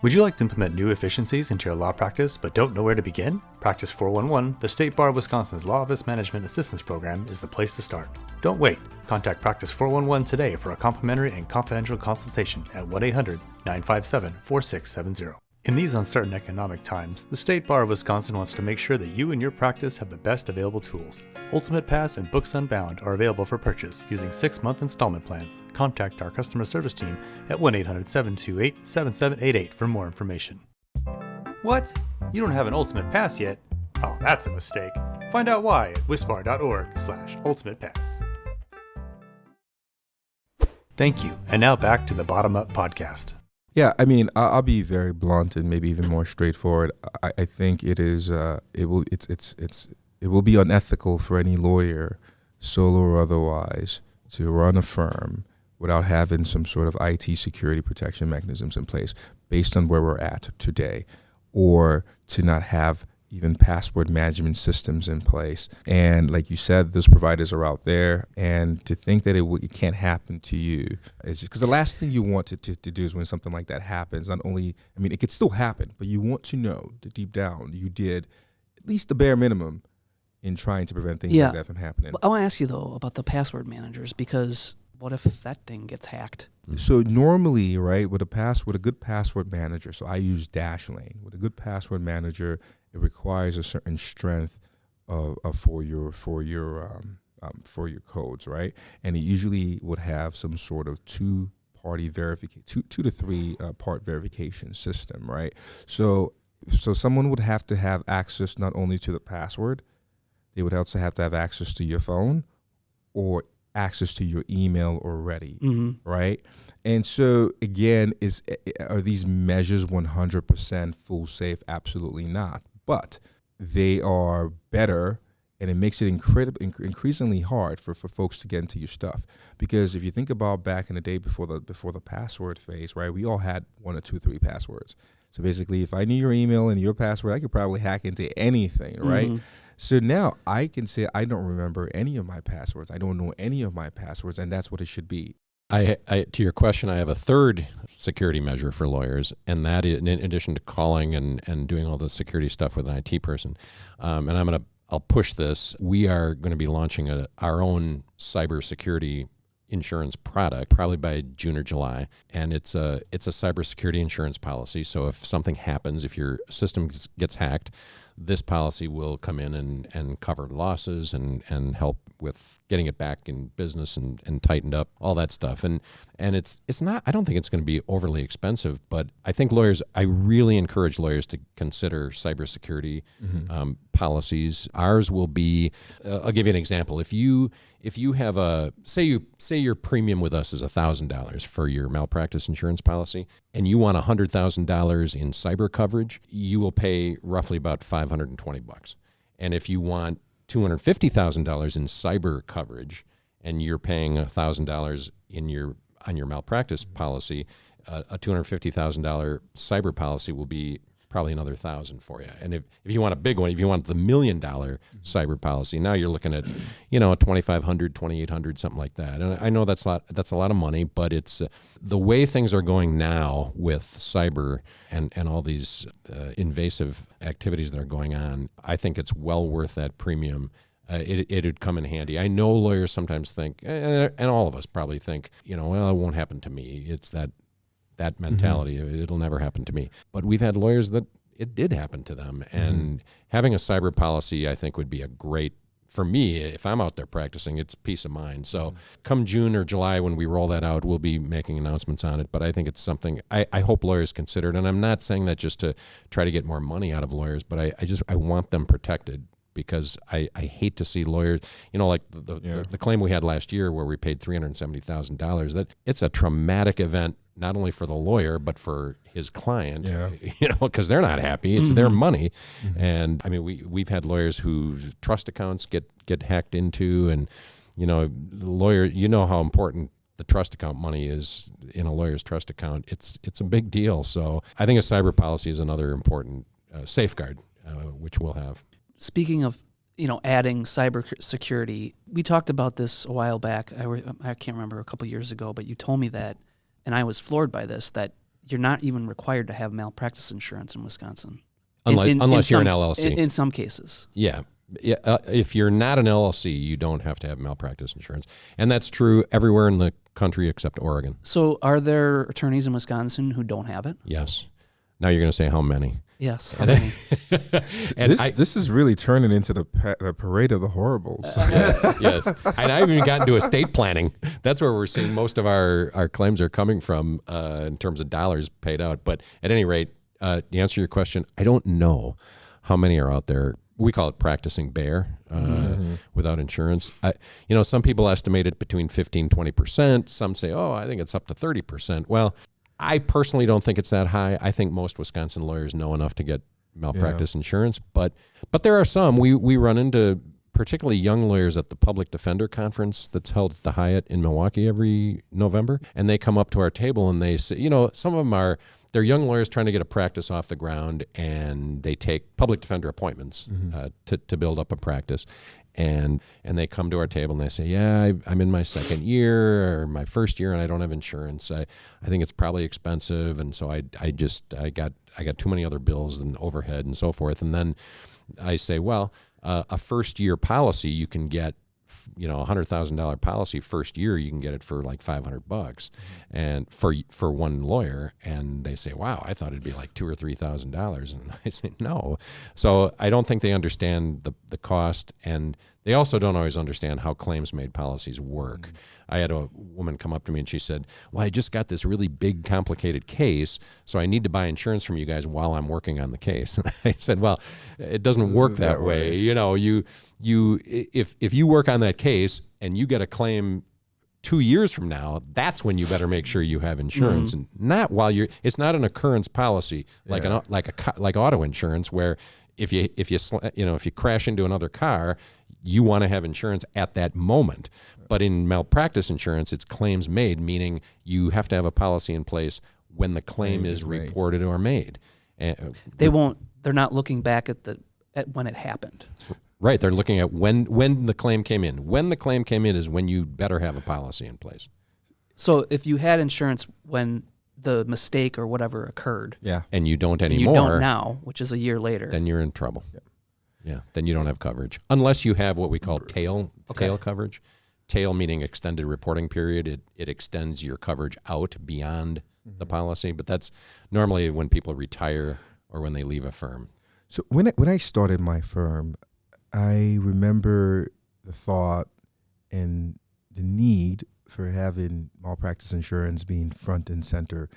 Would you like to implement new efficiencies into your law practice but don't know where to begin? Practice 411, the State Bar of Wisconsin's Law Office Management Assistance Program, is the place to start. Don't wait. Contact Practice 411 today for a complimentary and confidential consultation at 1-800-957-4670. In these uncertain economic times, the State Bar of Wisconsin wants to make sure that you and your practice have the best available tools. Ultimate Pass and Books Unbound are available for purchase using 6-month installment plans. Contact our customer service team at 1-800-728-7788 for more information. What? You don't have an Ultimate Pass yet? Oh, that's a mistake. Find out why at wisbar.org/ultimatepass. Thank you, and now back to the Bottom Up Podcast. Yeah, I mean, I'll be very blunt and maybe even more straightforward. I think it will be unethical for any lawyer, solo or otherwise, to run a firm without having some sort of IT security protection mechanisms in place based on where we're at today, or to not have even password management systems in place. And like you said, those providers are out there, and to think that it can't happen to you is just because the last thing you want to do is when something like that happens, not only, I mean, it could still happen, but you want to know that deep down you did at least the bare minimum in trying to prevent things like that from happening. I want to ask you, though, about the password managers, because what if that thing gets hacked? So normally, right, with a good password manager, so I use Dashlane. With a good password manager, it requires a certain strength for your codes, right? And it usually would have some sort of two-party verification, two to three part verification system, right? So someone would have to have access not only to the password, they would also have to have access to your phone or access to your email already, right? And so again, are these measures 100% full safe? Absolutely not. But they are better, and it makes it increasingly hard for folks to get into your stuff. Because if you think about back in the day before the password phase, right? We all had 1 or 2, 3 passwords. So basically, if I knew your email and your password, I could probably hack into anything, right? So now I can say I don't remember any of my passwords. I don't know any of my passwords, and that's what it should be. To your question, I have a third security measure for lawyers, and that is, in addition to calling and doing all the security stuff with an IT person, and I'll push this. We are going to be launching our own cybersecurity insurance product probably by June or July, and it's a cybersecurity insurance policy. So if something happens, if your system gets hacked, this policy will come in and cover losses and help with getting it back in business and tightened up, all that stuff. And it's not, I don't think it's going to be overly expensive, but I think I really encourage lawyers to consider cybersecurity policies. Ours will be, I'll give you an example. If you have say your premium with us is $1,000 for your malpractice insurance policy, and you want $100,000 in cyber coverage, you will pay roughly about $520. And if you want $250,000 in cyber coverage, and you're paying $1,000 on your malpractice policy, a $250,000 cyber policy will be probably another $1,000 for you. And if you want a big one, if you want the $1 million cyber policy, now you're looking at, $2,500, $2,800, something like that. And I know that's a lot of money, but it's the way things are going now with cyber and all these invasive activities that are going on. I think it's well worth that premium. It'd come in handy. I know lawyers sometimes think, and all of us probably think, well, it won't happen to me. It's that mentality. It'll never happen to me. But we've had lawyers that it did happen to them. And having a cyber policy, I think, would be a great, for me, if I'm out there practicing, it's peace of mind. So come June or July when we roll that out, we'll be making announcements on it. But I think it's something I hope lawyers consider it. And I'm not saying that just to try to get more money out of lawyers, but I want them protected. Because I hate to see lawyers, like the claim we had last year where we paid $370,000, that it's a traumatic event, not only for the lawyer, but for his client, because they're not happy. It's their money. And I mean, we've had lawyers whose trust accounts get hacked into, and, the lawyer, how important the trust account money is in a lawyer's trust account. It's a big deal. So I think a cyber policy is another important safeguard, which we'll have. Speaking of, adding cyber security, we talked about this a while back. I can't remember, a couple years ago, but you told me that, and I was floored by this, that you're not even required to have malpractice insurance in Wisconsin. Unless you're an LLC. In some cases. Yeah. If you're not an LLC, you don't have to have malpractice insurance. And that's true everywhere in the country except Oregon. So are there attorneys in Wisconsin who don't have it? Yes. Now you're going to say how many? Yes. How many? And this is really turning into the parade of the horribles. Yes. And I haven't even gotten to estate planning. That's where we're seeing most of our claims are coming from in terms of dollars paid out. But at any rate, to answer your question, I don't know how many are out there. We call it practicing bare without insurance. Some people estimate it between 15-20%. Some say, I think it's up to 30%. Well, I personally don't think it's that high. I think most Wisconsin lawyers know enough to get malpractice insurance, but there are some. We run into particularly young lawyers at the Public Defender Conference that's held at the Hyatt in Milwaukee every November, and they come up to our table and they say, some of them they're young lawyers trying to get a practice off the ground, and they take public defender appointments to build up a practice. And they come to our table and they say, I'm in my second year or my first year and I don't have insurance. I think it's probably expensive. And so I got too many other bills and overhead and so forth. And then I say, well, a first year policy, you can get, $100,000 policy first year, you can get it for like $500 and for one lawyer. And they say, wow, I thought it'd be like $2,000 or $3,000. And I say, no. So I don't think they understand the cost. And They also don't always understand how claims-made policies work. I had a woman come up to me and she said, well, I just got this really big, complicated case, so I need to buy insurance from you guys while I'm working on the case. And I said, well, it doesn't work that way. You know, if you work on that case and you get a claim 2 years from now, that's when you better make sure you have insurance, and not while it's not an occurrence policy like auto insurance, where if you crash into another car, you want to have insurance at that moment. But in malpractice insurance, it's claims made, meaning you have to have a policy in place when the claim is reported or made. They're not looking back at when it happened. Right. They're looking at when the claim came in. When the claim came in is when you better have a policy in place. So if you had insurance when the mistake or whatever occurred, and you don't anymore, and you don't now, which is a year later, then you're in trouble. Yeah, then you don't have coverage unless you have what we call tail coverage. Tail meaning extended reporting period. It extends your coverage out beyond the policy, but that's normally when people retire or when they leave a firm. So when I started my firm, I remember the thought and the need for having malpractice insurance being front and center,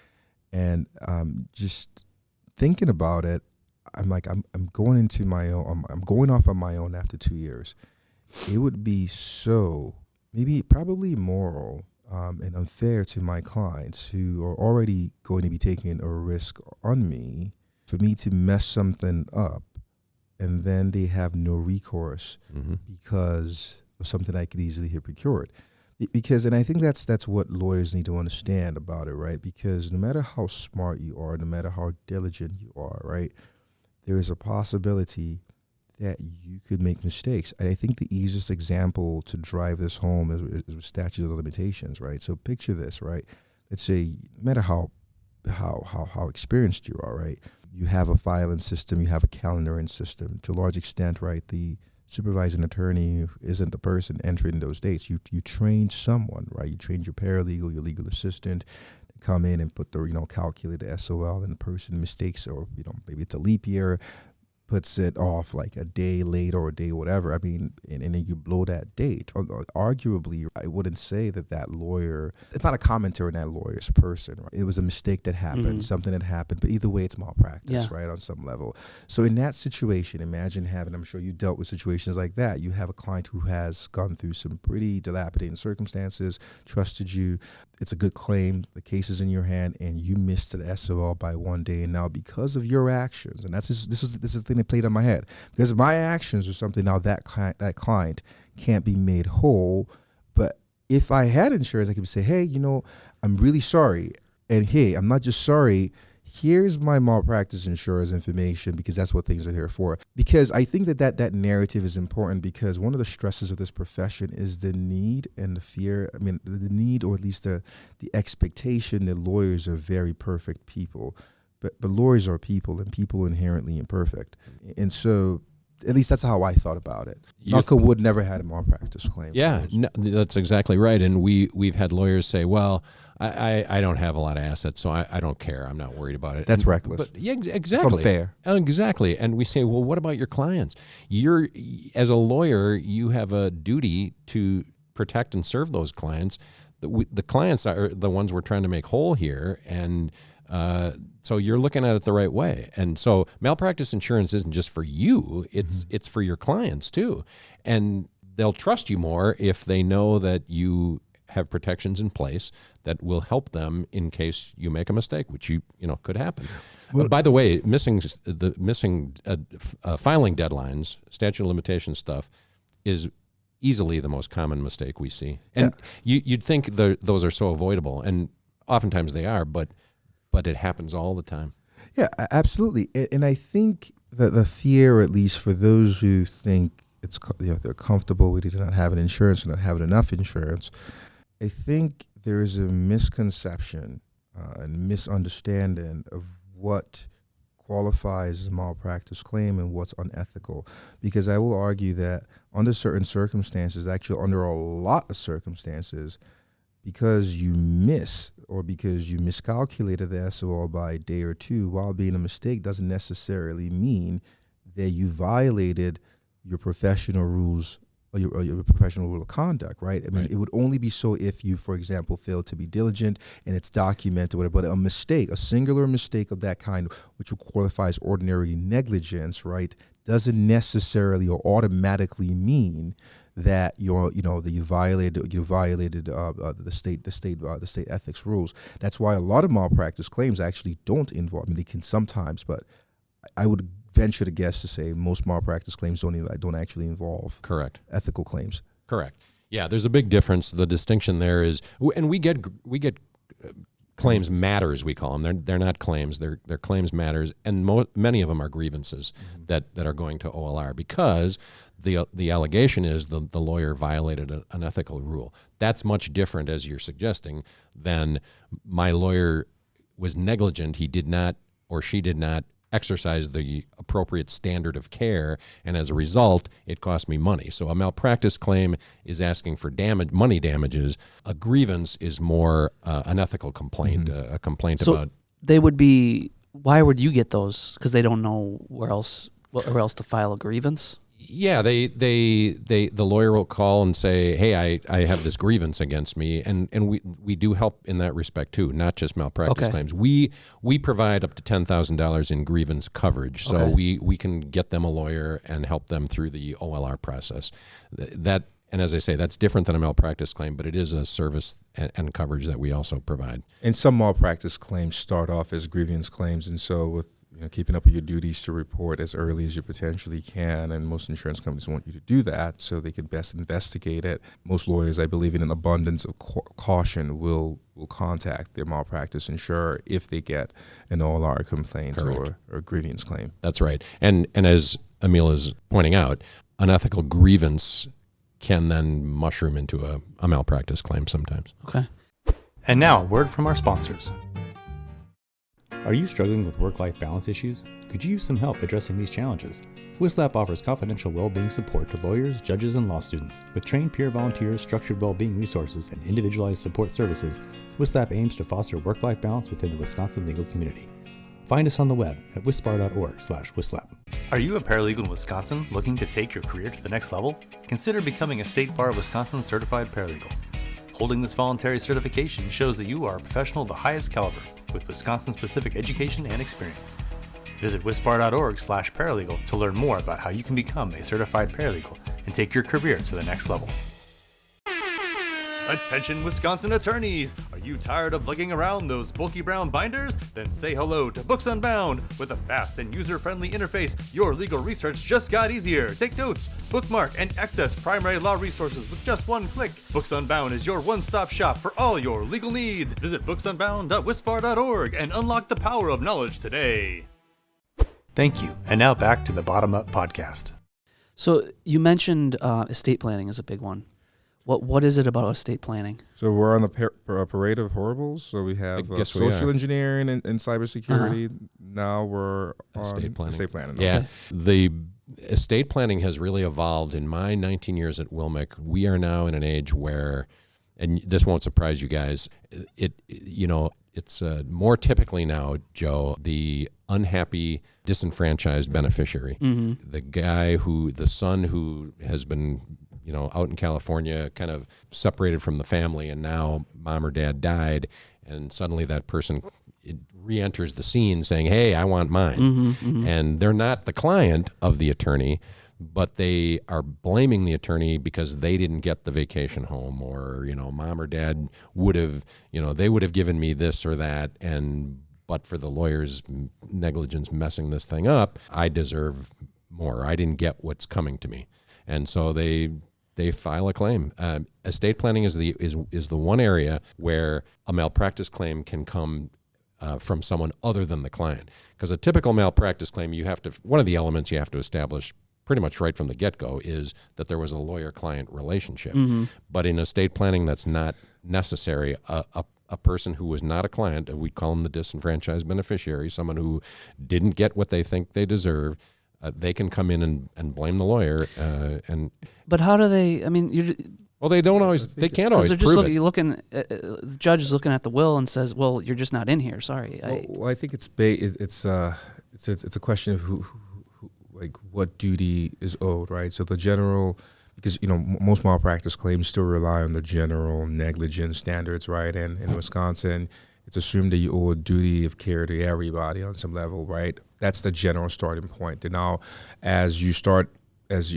and just thinking about it, I'm like, I'm going into my own. I'm going off on my own after 2 years. It would be probably immoral and unfair to my clients who are already going to be taking a risk on me for me to mess something up, and then they have no recourse because of something I could easily have procured. And I think that's what lawyers need to understand about it, right? Because no matter how smart you are, no matter how diligent you are, right, there is a possibility that you could make mistakes. And I think the easiest example to drive this home is with statute of limitations, right? So picture this, right? Let's say, no matter how experienced you are, right, you have a filing system, you have a calendaring system. To a large extent, right, the supervising attorney isn't the person entering those dates. You trained someone, right? You trained your paralegal, your legal assistant, to come in and put the, calculate the SOL, and the person mistakes, or, maybe it's a leap year, puts it off like a day late or a day whatever. I mean, and then you blow that date. Arguably, I wouldn't say that lawyer, it's not a commentary on that lawyer's person, right? It was a mistake that happened, something that happened, but either way, it's malpractice, right, on some level. So in that situation, imagine I'm sure you dealt with situations like that. You have a client who has gone through some pretty dilapidating circumstances, trusted you. It's a good claim. The case is in your hand, and you missed the SOL by 1 day. And now, because of your actions, and this is the thing that played on my head, because of my actions or something, now that client can't be made whole. But if I had insurance, I could say, hey, I'm really sorry, and hey, I'm not just sorry. Here's my malpractice insurance information, because that's what things are here for. Because I think that narrative is important, because one of the stresses of this profession is the need and the fear. I mean, the need, or at least the expectation that lawyers are very perfect people. But lawyers are people, and people are inherently imperfect. And so, at least that's how I thought about it. Knock on wood, never had a malpractice claim. Yeah, no, that's exactly right. And we've had lawyers say, well, I don't have a lot of assets, so I don't care. I'm not worried about it. That's reckless. But yeah, exactly. It's unfair. Exactly. And we say, well, what about your clients? As a lawyer, you have a duty to protect and serve those clients. The clients are the ones we're trying to make whole here, and so you're looking at it the right way. And so malpractice insurance isn't just for you, it's for your clients too. And they'll trust you more if they know that you have protections in place that will help them in case you make a mistake, which could happen. Well, by the way, missing filing deadlines, statute of limitations stuff, is easily the most common mistake we see. And you'd think those are so avoidable, and oftentimes they are, but it happens all the time. Yeah, absolutely. And I think that the fear, at least for those who think they're comfortable with not having insurance or not having enough insurance, I think there is a misconception and misunderstanding of what qualifies as a malpractice claim and what's unethical. Because I will argue that under certain circumstances, actually under a lot of circumstances, because you miscalculated the SOL by a day or two, while being a mistake, doesn't necessarily mean that you violated your professional rules your professional rule of conduct, right? I mean, Right. it would only be so if you, for example, failed to be diligent and it's documented, whatever. But a mistake, a singular mistake of that kind, which qualifies ordinary negligence, right, doesn't necessarily or automatically mean that you violated the state ethics rules. That's why a lot of malpractice claims actually don't involve. I mean, they can sometimes, but I would venture to guess to say most malpractice claims don't actually involve Correct. ethical claims. Correct. Yeah, there's a big difference. The distinction there is, and we get claims matters, we call them. They're not claims. They're claims matters, and many of them are grievances that are going to OLR because the allegation is the lawyer violated an ethical rule. That's much different, as you're suggesting, than my lawyer was negligent. He did not, or she did not, exercise the appropriate standard of care, and as a result, it cost me money. So a malpractice claim is asking for money damages. A grievance is more an ethical complaint, a complaint about. They would be. Why would you get those? Because they don't know where else to file a grievance. Yeah, the lawyer will call and say, "Hey, I have this grievance against me," and we do help in that respect too, not just malpractice claims. We provide up to $10,000 in grievance coverage, so we can get them a lawyer and help them through the OLR process. That, and as I say, that's different than a malpractice claim, but it is a service and coverage that we also provide. And some malpractice claims start off as grievance claims, and so with keeping up with your duties to report as early as you potentially can, and most insurance companies want you to do that so they can best investigate it. Most lawyers, I believe, in an abundance of caution, will contact their malpractice insurer if they get an OLR complaint or a grievance claim. That's right. And as Emil is pointing out, an ethical grievance can then mushroom into a malpractice claim sometimes. Okay. And now, a word from our sponsors. Are you struggling with work-life balance issues? Could you use some help addressing these challenges? WISLAP offers confidential well-being support to lawyers, judges, and law students. With trained peer volunteers, structured well-being resources, and individualized support services, WISLAP aims to foster work-life balance within the Wisconsin legal community. Find us on the web at wispar.org/WISLAP. Are you a paralegal in Wisconsin looking to take your career to the next level? Consider becoming a State Bar of Wisconsin certified paralegal. Holding this voluntary certification shows that you are a professional of the highest caliber with Wisconsin-specific education and experience. Visit wispar.org/paralegal to learn more about how you can become a certified paralegal and take your career to the next level. Attention Wisconsin attorneys! Are you tired of looking around those bulky brown binders? Then say hello to Books Unbound. With a fast and user-friendly interface, your legal research just got easier. Take notes, bookmark, and access primary law resources with just one click. Books Unbound is your one-stop shop for all your legal needs. Visit booksunbound.wispar.org and unlock the power of knowledge today. Thank you. And now back to the Bottom Up Podcast. So you mentioned estate planning is a big one. What is it about estate planning? So we're on the parade of horribles. So we have social engineering and cybersecurity. Now we're on estate planning. Yeah, okay. The estate planning has really evolved. In my 19 years at WILMIC, we are now in an age where, and this won't surprise you guys, it's more typically now, Joe, the unhappy, disenfranchised beneficiary. Mm-hmm. The son who has been out in California, kind of separated from the family, and now mom or dad died, and suddenly that person re-enters the scene saying, "Hey, I want mine." Mm-hmm, mm-hmm. And they're not the client of the attorney, but they are blaming the attorney because they didn't get the vacation home, or mom or dad would have, they would have given me this or that, but for the lawyer's negligence messing this thing up, I deserve more. I didn't get what's coming to me, and so they file a claim. Estate planning is the one area where a malpractice claim can come from someone other than the client. Because a typical malpractice claim, one of the elements you have to establish pretty much right from the get-go is that there was a lawyer-client relationship. Mm-hmm. But in estate planning, that's not necessary. A person who was not a client, we call them the disenfranchised beneficiary, someone who didn't get what they think they deserve, they can come in and blame the lawyer. But how do they? I mean, well, they don't always. They can't always prove it. You're looking. The judge is looking at the will and says, "Well, you're just not in here. Sorry." I think it's a question of who, like what duty is owed, right? So the general because most malpractice claims still rely on the general negligence standards, right? And in Wisconsin, it's assumed that you owe a duty of care to everybody on some level, right? That's the general starting point. And now, as you start, as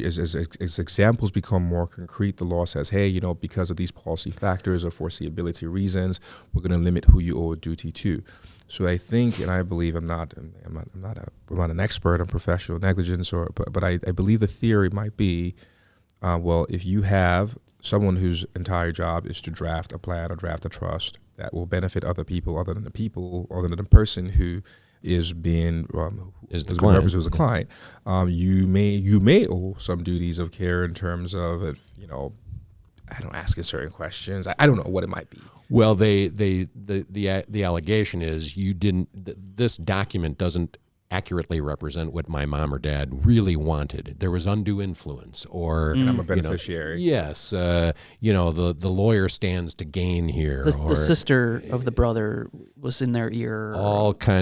examples become more concrete, the law says, hey, because of these policy factors or foreseeability reasons, we're going to limit who you owe a duty to. So I think, and I believe, I'm not an expert on professional negligence, but I believe the theory might be, well, if you have someone whose entire job is to draft a plan or draft a trust that will benefit other people other than the person who is being is the client, who's the client, you may owe some duties of care in terms of I don't asking certain questions. I don't know what it might be. Well, the allegation is you didn't. This document doesn't accurately represent what my mom or dad really wanted. There was undue influence, or and I'm a beneficiary. Yes, the lawyer stands to gain here. The sister of the brother was in their ear.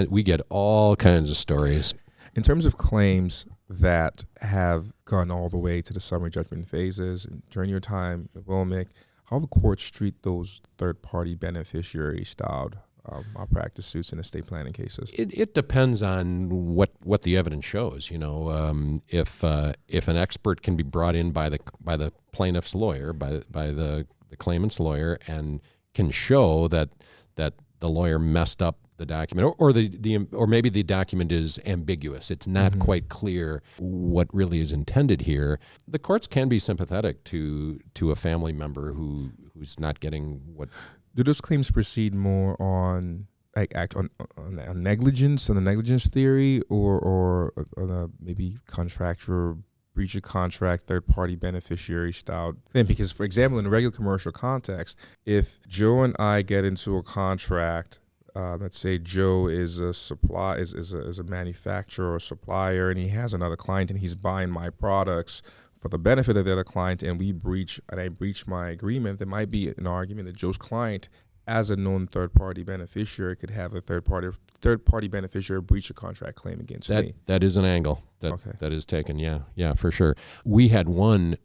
We get all kinds of stories. In terms of claims that have gone all the way to the summary judgment phases, and during your time at WILMIC, how the courts treat those third-party beneficiary-styled malpractice suits in estate planning cases? It depends on what the evidence shows. If an expert can be brought in by the plaintiff's lawyer, by the claimant's lawyer, and can show that the lawyer messed up the document, or maybe the document is ambiguous. It's not quite clear what really is intended here. The courts can be sympathetic to a family member who's not getting what. Do those claims proceed more on on negligence, on the negligence theory, or on maybe contractual breach of contract, third-party beneficiary style thing? Because, for example, in a regular commercial context, if Joe and I get into a contract, let's say Joe is a manufacturer or supplier, and he has another client, and he's buying my products for the benefit of the other client, and I breach my agreement, there might be an argument that Joe's client, as a known third-party beneficiary, could have a third-party beneficiary breach of contract claim against me. That is an angle that is taken. Yeah, for sure. We had one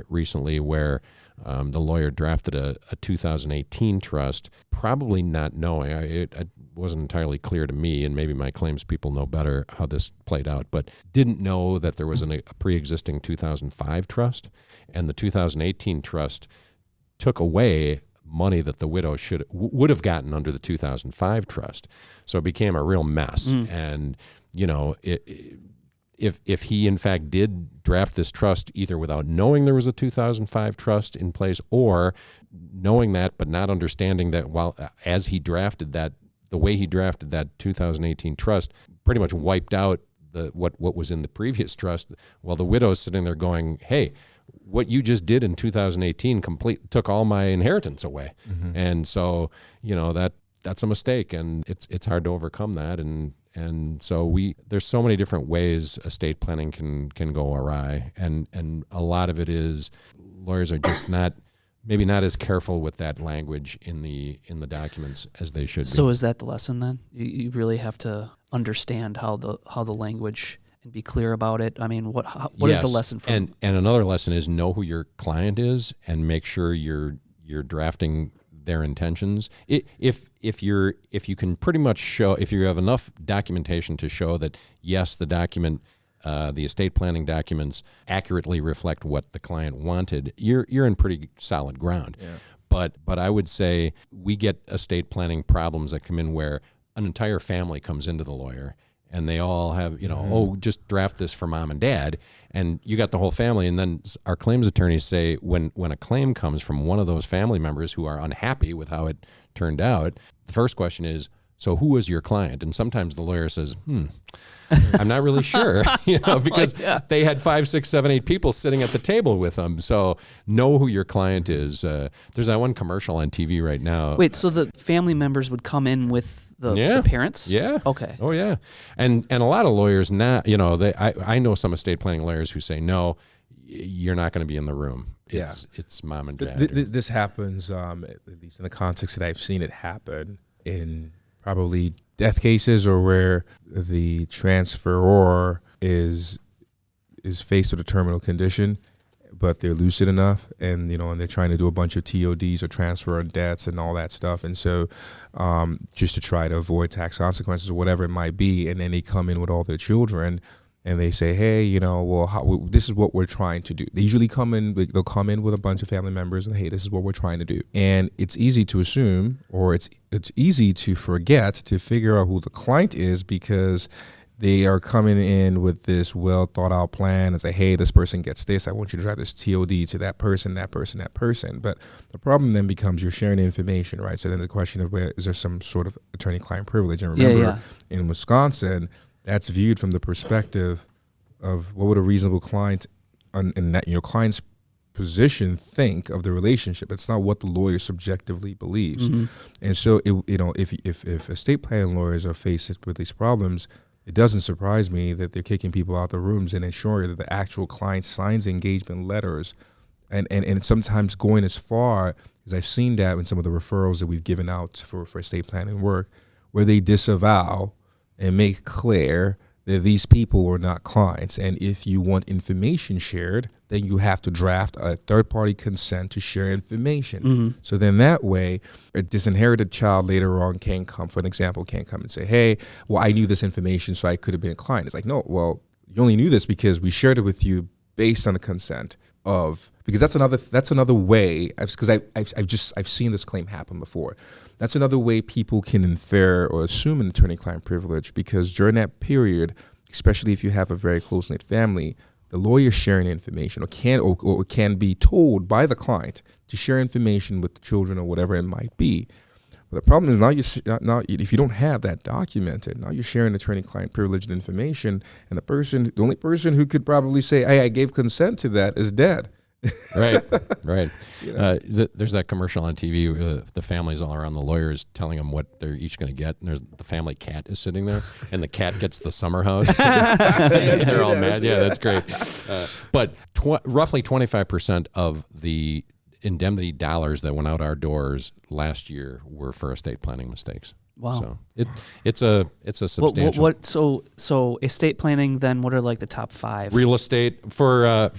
recently where the lawyer drafted a 2018 trust, probably not knowing. It wasn't entirely clear to me, and maybe my claims people know better how this played out, but didn't know that there was a pre-existing 2005 trust, and the 2018 trust took away money that the widow would have gotten under the 2005 trust. So it became a real mess. And, if he in fact did draft this trust either without knowing there was a 2005 trust in place, or knowing that but not understanding that as he drafted that, the way he drafted that 2018 trust pretty much wiped out what was in the previous trust, while the widow's sitting there going, hey, what you just did in 2018 took all my inheritance away. And so, that's a mistake, and it's hard to overcome that. And so there's so many different ways estate planning can go awry. And a lot of it is lawyers are just maybe not as careful with that language in the documents as they should be. So is that the lesson then? You really have to understand how the language, and be clear about it. I mean, what is the lesson from? And another lesson is know who your client is and make sure you're drafting their intentions. If you can pretty much show, if you have enough documentation to show that yes, the document, the estate planning documents accurately reflect what the client wanted, you're in pretty solid ground. Yeah. But I would say we get estate planning problems that come in where an entire family comes into the lawyer, and they all have, just draft this for mom and dad, and you got the whole family. And then our claims attorneys say when a claim comes from one of those family members who are unhappy with how it turned out, the first question is, so who was your client? And sometimes the lawyer says, I'm not really sure, because they had 5, 6, 7, 8 people sitting at the table with them. So know who your client is. There's that one commercial on TV right now. Wait, so the family members would come in with the parents? Yeah. Okay. Oh, yeah. And a lot of lawyers now, I know some estate planning lawyers who say, no, you're not going to be in the room. It's mom and dad. This happens, at least in the context that I've seen it happen, in probably death cases, or where the transferor is faced with a terminal condition, but they're lucid enough, and and they're trying to do a bunch of TODs or transfer of debts and all that stuff, and so just to try to avoid tax consequences or whatever it might be, and then they come in with all their children. And they say, hey, this is what we're trying to do. They usually they'll come in with a bunch of family members and, hey, this is what we're trying to do. And it's easy to assume, or it's easy to forget to figure out who the client is, because they are coming in with this well thought out plan and say, hey, this person gets this. I want you to drive this TOD to that person, that person, that person. But the problem then becomes you're sharing information, right? So then the question of is there some sort of attorney-client privilege? And remember, in Wisconsin, that's viewed from the perspective of what would a reasonable client in that your client's position think of the relationship. It's not what the lawyer subjectively believes. Mm-hmm. And so if estate planning lawyers are faced with these problems, it doesn't surprise me that they're kicking people out the rooms and ensuring that the actual client signs engagement letters, and sometimes going as far as I've seen that in some of the referrals that we've given out for estate planning work, where they disavow and make clear that these people are not clients. And if you want information shared, then you have to draft a third-party consent to share information. Mm-hmm. So then that way, a disinherited child later on can't come and say, hey, well, I knew this information, so I could have been a client. It's like, no, well, you only knew this because we shared it with you based on the consent of, because that's another way, because I've seen this claim happen before. That's another way people can infer or assume an attorney-client privilege, because during that period, especially if you have a very close-knit family, the lawyer sharing information or can be told by the client to share information with the children or whatever it might be. But the problem is now if you don't have that documented, now you're sharing attorney-client privileged information, and the only person who could probably say, hey, I gave consent to that is dead. Right. There's that commercial on TV, the families all around the lawyers telling them what they're each going to get, and the family cat is sitting there, and the cat gets the summer house. They're all mad. Yeah, that's great. But roughly 25% of the indemnity dollars that went out our doors last year were for estate planning mistakes. Wow. So it's a substantial. So estate planning, then what are like the top 5? Real estate for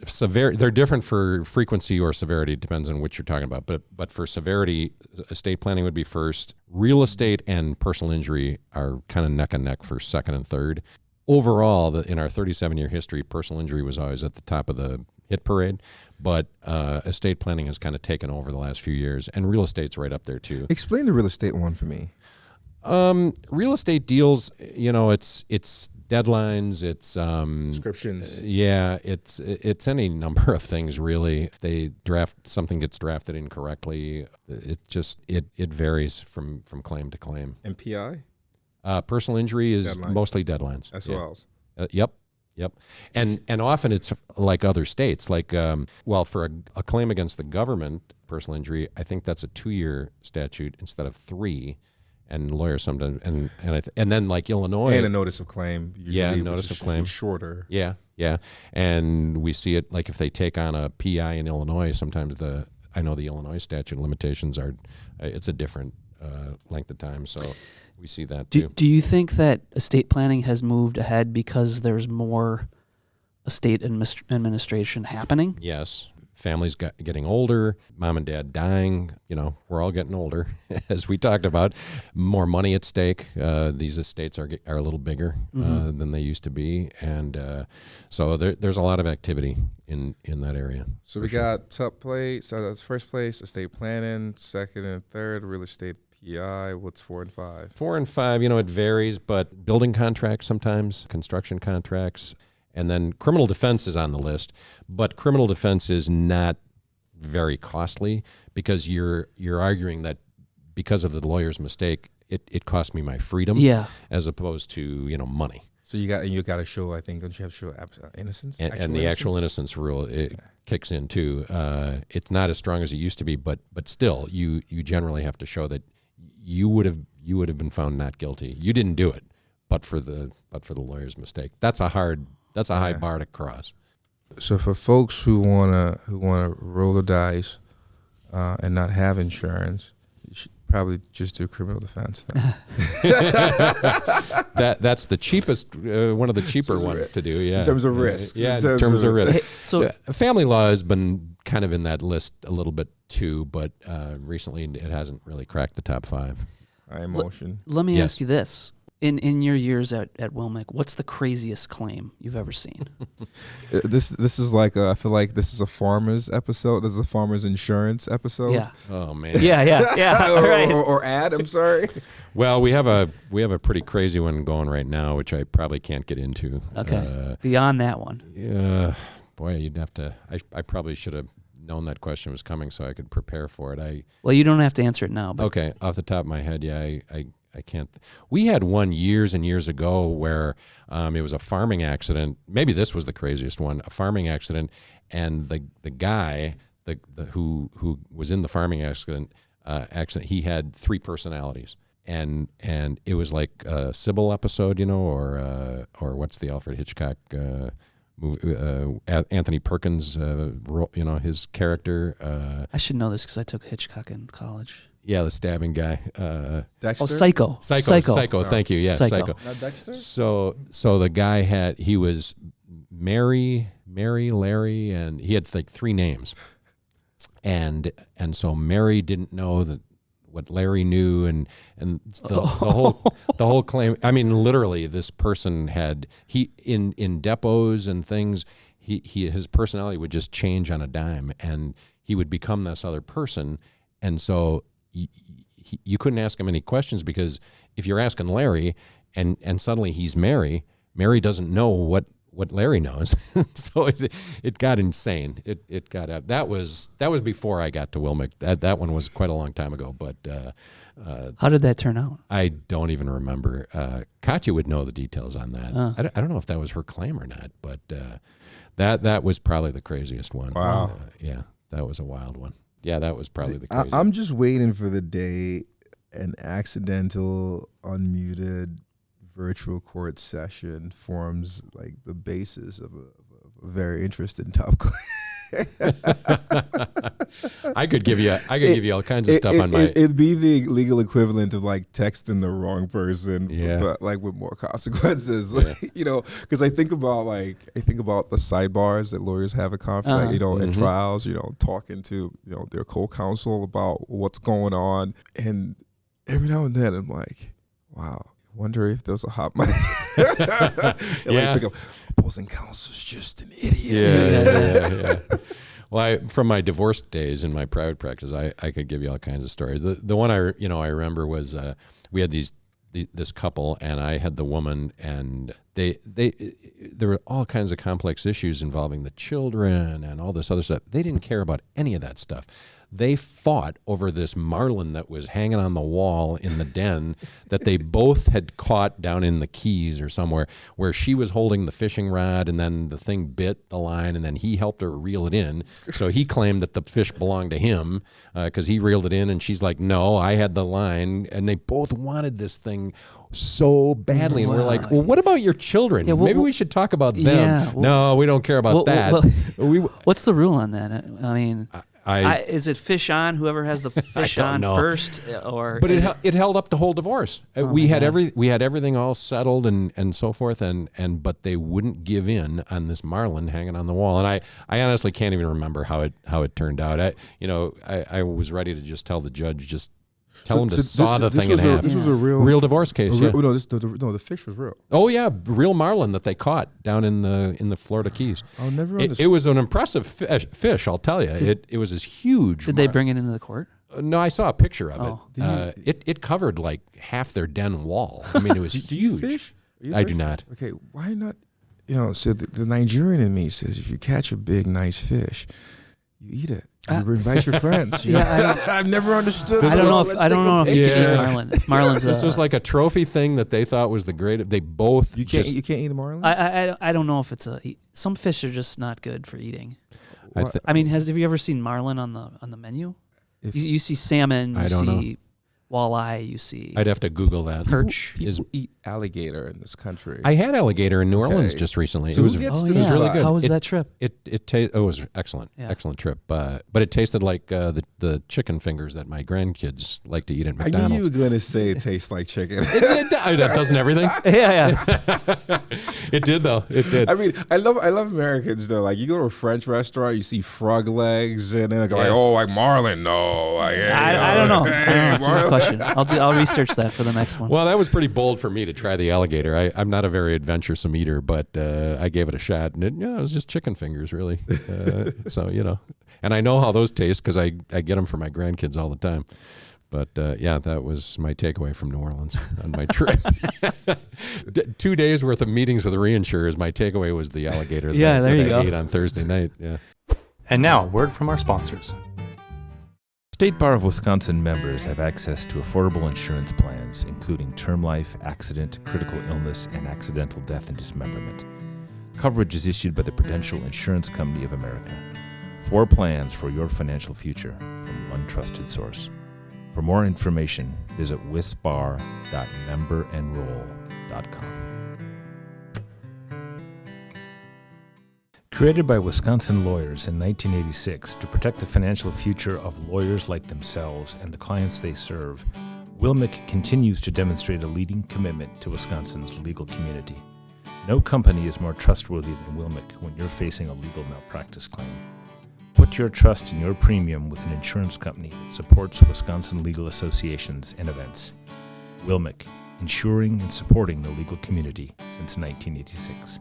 severity, they're different for frequency or severity. It depends on what you're talking about. But for severity, estate planning would be first. Real estate and personal injury are kind of neck and neck for second and third. Overall, in our 37-year history, personal injury was always at the top of the hit parade, but estate planning has kind of taken over the last few years, and real estate's right up there too. Explain the real estate one for me. Real estate deals, it's deadlines, it's descriptions. It's any number of things really. Something gets drafted incorrectly. It varies from claim to claim. And PI? Personal injury is deadlines. Mostly deadlines. SOLs. Yeah. Yep. And often it's like other states, like, for a claim against the government, personal injury, I think that's a 2-year statute instead of 3. And lawyers sometimes, and then like Illinois. And a notice of claim. Usually notice of claim. Shorter. Yeah. And we see it like if they take on a PI in Illinois, sometimes I know the Illinois statute of limitations it's a different length of time. So we see that too. Do you think that estate planning has moved ahead because there's more estate administration happening? Yes. Families getting older, mom and dad dying, we're all getting older, as we talked about. More money at stake. These estates are a little bigger than they used to be. And so there's a lot of activity in that area. So we got top place, so that's first place, estate planning, second and third, real estate PI. What's 4 and 5? 4 and 5, it varies, but building contracts sometimes, construction contracts. And then criminal defense is on the list, but criminal defense is not very costly because you're arguing that because of the lawyer's mistake, it cost me my freedom, as opposed to money. So you got to show, I think, don't you have to show innocence? And the actual innocence rule kicks in too. It's not as strong as it used to be, but still, you generally have to show that you would have been found not guilty. You didn't do it, but for the lawyer's mistake. That's a high bar to cross. So for folks who wanna roll the dice and not have insurance, Probably just do criminal defense then. That's the cheapest, one of the cheaper ones to do. Yeah, in terms of risk. Yeah, in terms of risk. Hey, so family law has been kind of in that list a little bit too, but recently it hasn't really cracked the top 5. I motion. let me Yes. ask you this. In your years at WILMIC, what's the craziest claim you've ever seen? This is like I feel like this is a farmer's episode. This is a farmer's insurance episode. Yeah. Oh man. Yeah. All right. or ad. I'm sorry. Well, we have a pretty crazy one going right now, which I probably can't get into. Okay. Beyond that one. Yeah. Boy, you'd have to. I probably should have known that question was coming so I could prepare for it. Well, you don't have to answer it now. But Okay, off the top of my head, yeah, I can't. We had one years and years ago where it was a farming accident. Maybe this was the craziest one. A farming accident, and the guy who was in the farming accident, he had 3 personalities, and it was like a Sybil episode, or what's the Alfred Hitchcock movie? Anthony Perkins, his character. I should know this because I took Hitchcock in college. Yeah, the stabbing guy. Dexter. Oh, Psycho. Psycho. Thank you. Yeah, Psycho. Not Dexter. So the guy he was Mary, Larry, and he had like 3 names, and so Mary didn't know what Larry knew, and the whole claim. I mean, literally, this person had in depots and things. His personality would just change on a dime, and he would become this other person, and so. You couldn't ask him any questions because if you're asking Larry and suddenly he's Mary doesn't know what Larry knows. So it got insane. It got up. That was before I got to WILMIC. That one was quite a long time ago. But How did that turn out? I don't even remember. Katya would know the details on that. I don't know if that was her claim or not, but that was probably the craziest one. Wow. Yeah, that was a wild one. Yeah, that was probably the craziest. I'm just waiting for the day an accidental, unmuted virtual court session forms like the basis of a very interesting top claim. I could give you all kinds of stuff on my. It'd be the legal equivalent of like texting the wrong person, Yeah. but like with more consequences. Yeah. Because I think about the sidebars that lawyers have at conflict, at trials, talking to their co-counsel about what's going on, and every now and then I'm like, wow. Wonder if there's a hot mic. Yeah. Pick up, opposing counsel's just an idiot. Yeah. Well, from my divorce days in my private practice, I could give you all kinds of stories. The one I remember was we had this couple, and I had the woman, and there were all kinds of complex issues involving the children and all this other stuff. They didn't care about any of that stuff. They fought over this marlin that was hanging on the wall in the den that they both had caught down in the Keys or somewhere, where she was holding the fishing rod and then the thing bit the line and then he helped her reel it in. So he claimed that the fish belonged to him because he reeled it in, and she's like, no, I had the line. And they both wanted this thing so badly. And we're like, well, what about your children? Yeah, Maybe we should talk about them. Yeah, no, we don't care about that. What's the rule on that? I mean... is it fish on? Whoever has the fish on first, or but it held up the whole divorce. We had everything all settled and so forth, but they wouldn't give in on this marlin hanging on the wall. And I honestly can't even remember how it turned out. I was ready to just tell the judge tell him to saw the thing in half. This was a real divorce case. No, the fish was real. Oh yeah, real marlin that they caught down in the Florida Keys. I'll never understand. It was an impressive fish, I'll tell you. It was this huge. Did they bring it into the court? No, I saw a picture of it. It covered like half their den wall. I mean, it was do huge. You fish? I do not. Okay, why not? So the Nigerian in me says if you catch a big, nice fish, you eat it. You invite your friends. I've never understood. I don't know if Marlin's. This was like a trophy thing that they thought was the greatest. They both. You can't eat a marlin. I don't know if it's some fish are just not good for eating. Have you ever seen marlin on the menu? You see salmon. You see walleye, you see I'd have to Google that. perch. People eat alligator in this country. I had alligator in New Orleans Okay. just recently. So it was who gets Oh to yeah, decide? really good. How was It- that trip? it was excellent, Yeah. excellent trip. But it tasted like the chicken fingers that my grandkids like to eat at I knew you McDonald's. were going to say it tastes like chicken. That doesn't everything. Yeah. It did though. It did. I mean, I love Americans though. Like you go to a French restaurant, you see frog legs, and then they go like, "Oh, like marlin." No, I don't know. That's a good question. I'll research that for the next one. Well, that was pretty bold for me to try the alligator. I'm not a very adventuresome eater, but I gave it a shot, and it was just chicken fingers, really. So and I know how those taste because I get them for my grandkids all the time. But that was my takeaway from New Orleans on my trip. 2 days worth of meetings with reinsurers. My takeaway was the alligator Yeah, there you I go. ate on Thursday night. Yeah. And now, a word from our sponsors. State Bar of Wisconsin members have access to affordable insurance plans, including term life, accident, critical illness, and accidental death and dismemberment. Coverage is issued by the Prudential Insurance Company of America. 4 plans for your financial future from one trusted source. For more information, visit wisbar.memberenroll.com. Created by Wisconsin lawyers in 1986 to protect the financial future of lawyers like themselves and the clients they serve, WILMIC continues to demonstrate a leading commitment to Wisconsin's legal community. No company is more trustworthy than WILMIC when you're facing a legal malpractice claim. Put your trust in your premium with an insurance company that supports Wisconsin legal associations and events. WILMIC, insuring and supporting the legal community since 1986.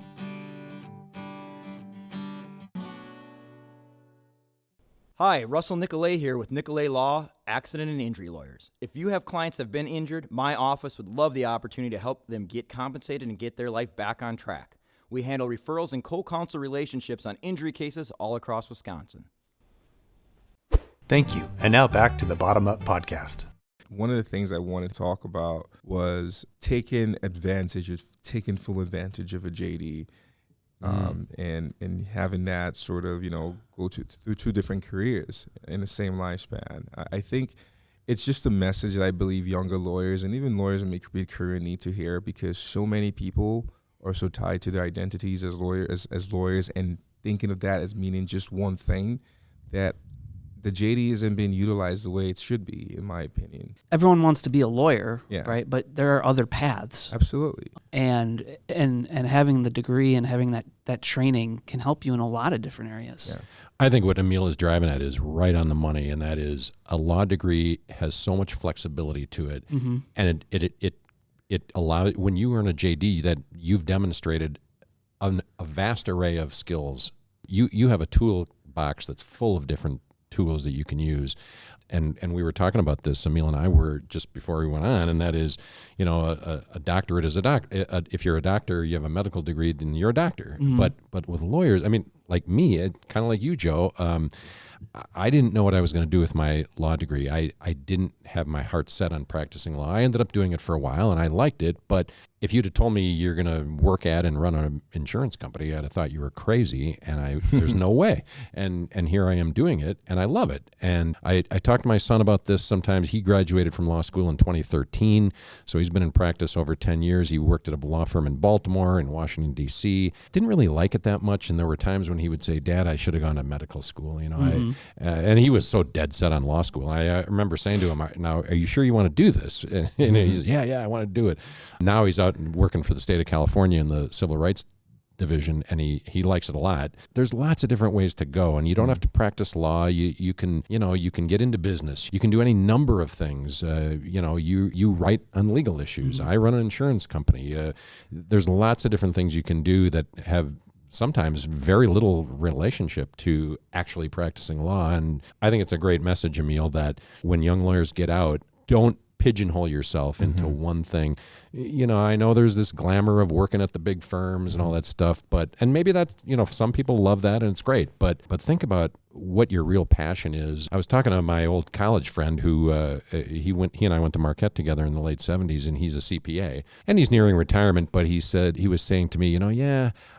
Hi, Russell Nicolay here with Nicolay Law, Accident and Injury Lawyers. If you have clients that have been injured, my office would love the opportunity to help them get compensated and get their life back on track. We handle referrals and co-counsel relationships on injury cases all across Wisconsin. Thank you. And now back to the Bottom Up Podcast. One of the things I wanted to talk about was taking full advantage of a JD. And having that sort of, go through 2 different careers in the same lifespan. I think it's just a message that I believe younger lawyers and even lawyers in mid-career need to hear, because so many people are so tied to their identities as lawyers and thinking of that as meaning just one thing, that the JD isn't being utilized the way it should be, in my opinion. Everyone wants to be a lawyer, Yeah. right? But there are other paths. Absolutely. And having the degree and having that training can help you in a lot of different areas. Yeah. I think what Emil is driving at is right on the money, and that is a law degree has so much flexibility to it, and it allows, when you earn a JD, that you've demonstrated a vast array of skills. You have a toolbox that's full of different tools that you can use. And we were talking about this, Emil and I were, just before we went on, and that is, a doctorate is a doctor. If you're a doctor, you have a medical degree, then you're a doctor. But with lawyers, I mean, like me, kind of like you, Joe, I didn't know what I was going to do with my law degree. I didn't have my heart set on practicing law. I ended up doing it for a while, and I liked it. But if you'd have told me you're going to work at and run an insurance company, I'd have thought you were crazy, and there's no way. And here I am doing it, and I love it. And I talk to my son about this sometimes. He graduated from law school in 2013, so he's been in practice over 10 years. He worked at a law firm in Baltimore, in Washington, D.C. Didn't really like it that much, and there were times when he would say, "Dad, I should have gone to medical school." And he was so dead set on law school. I remember saying to him, "Now, are you sure you want to do this?" And he says, "Yeah, I want to do it." Now he's out and working for the state of California in the civil rights division, and he likes it a lot. There's lots of different ways to go, and you don't have to practice law. You can get into business. You can do any number of things. You write on legal issues. I run an insurance company. There's lots of different things you can do that have sometimes very little relationship to actually practicing law. And I think it's a great message, Emil, that when young lawyers get out, don't pigeonhole yourself into one thing. I know there's this glamour of working at the big firms and all that stuff, and maybe that's, some people love that and it's great, but think about what your real passion is. I was talking to my old college friend who he and I went to Marquette together in the late 70s, and he's a CPA and he's nearing retirement, but he was saying to me,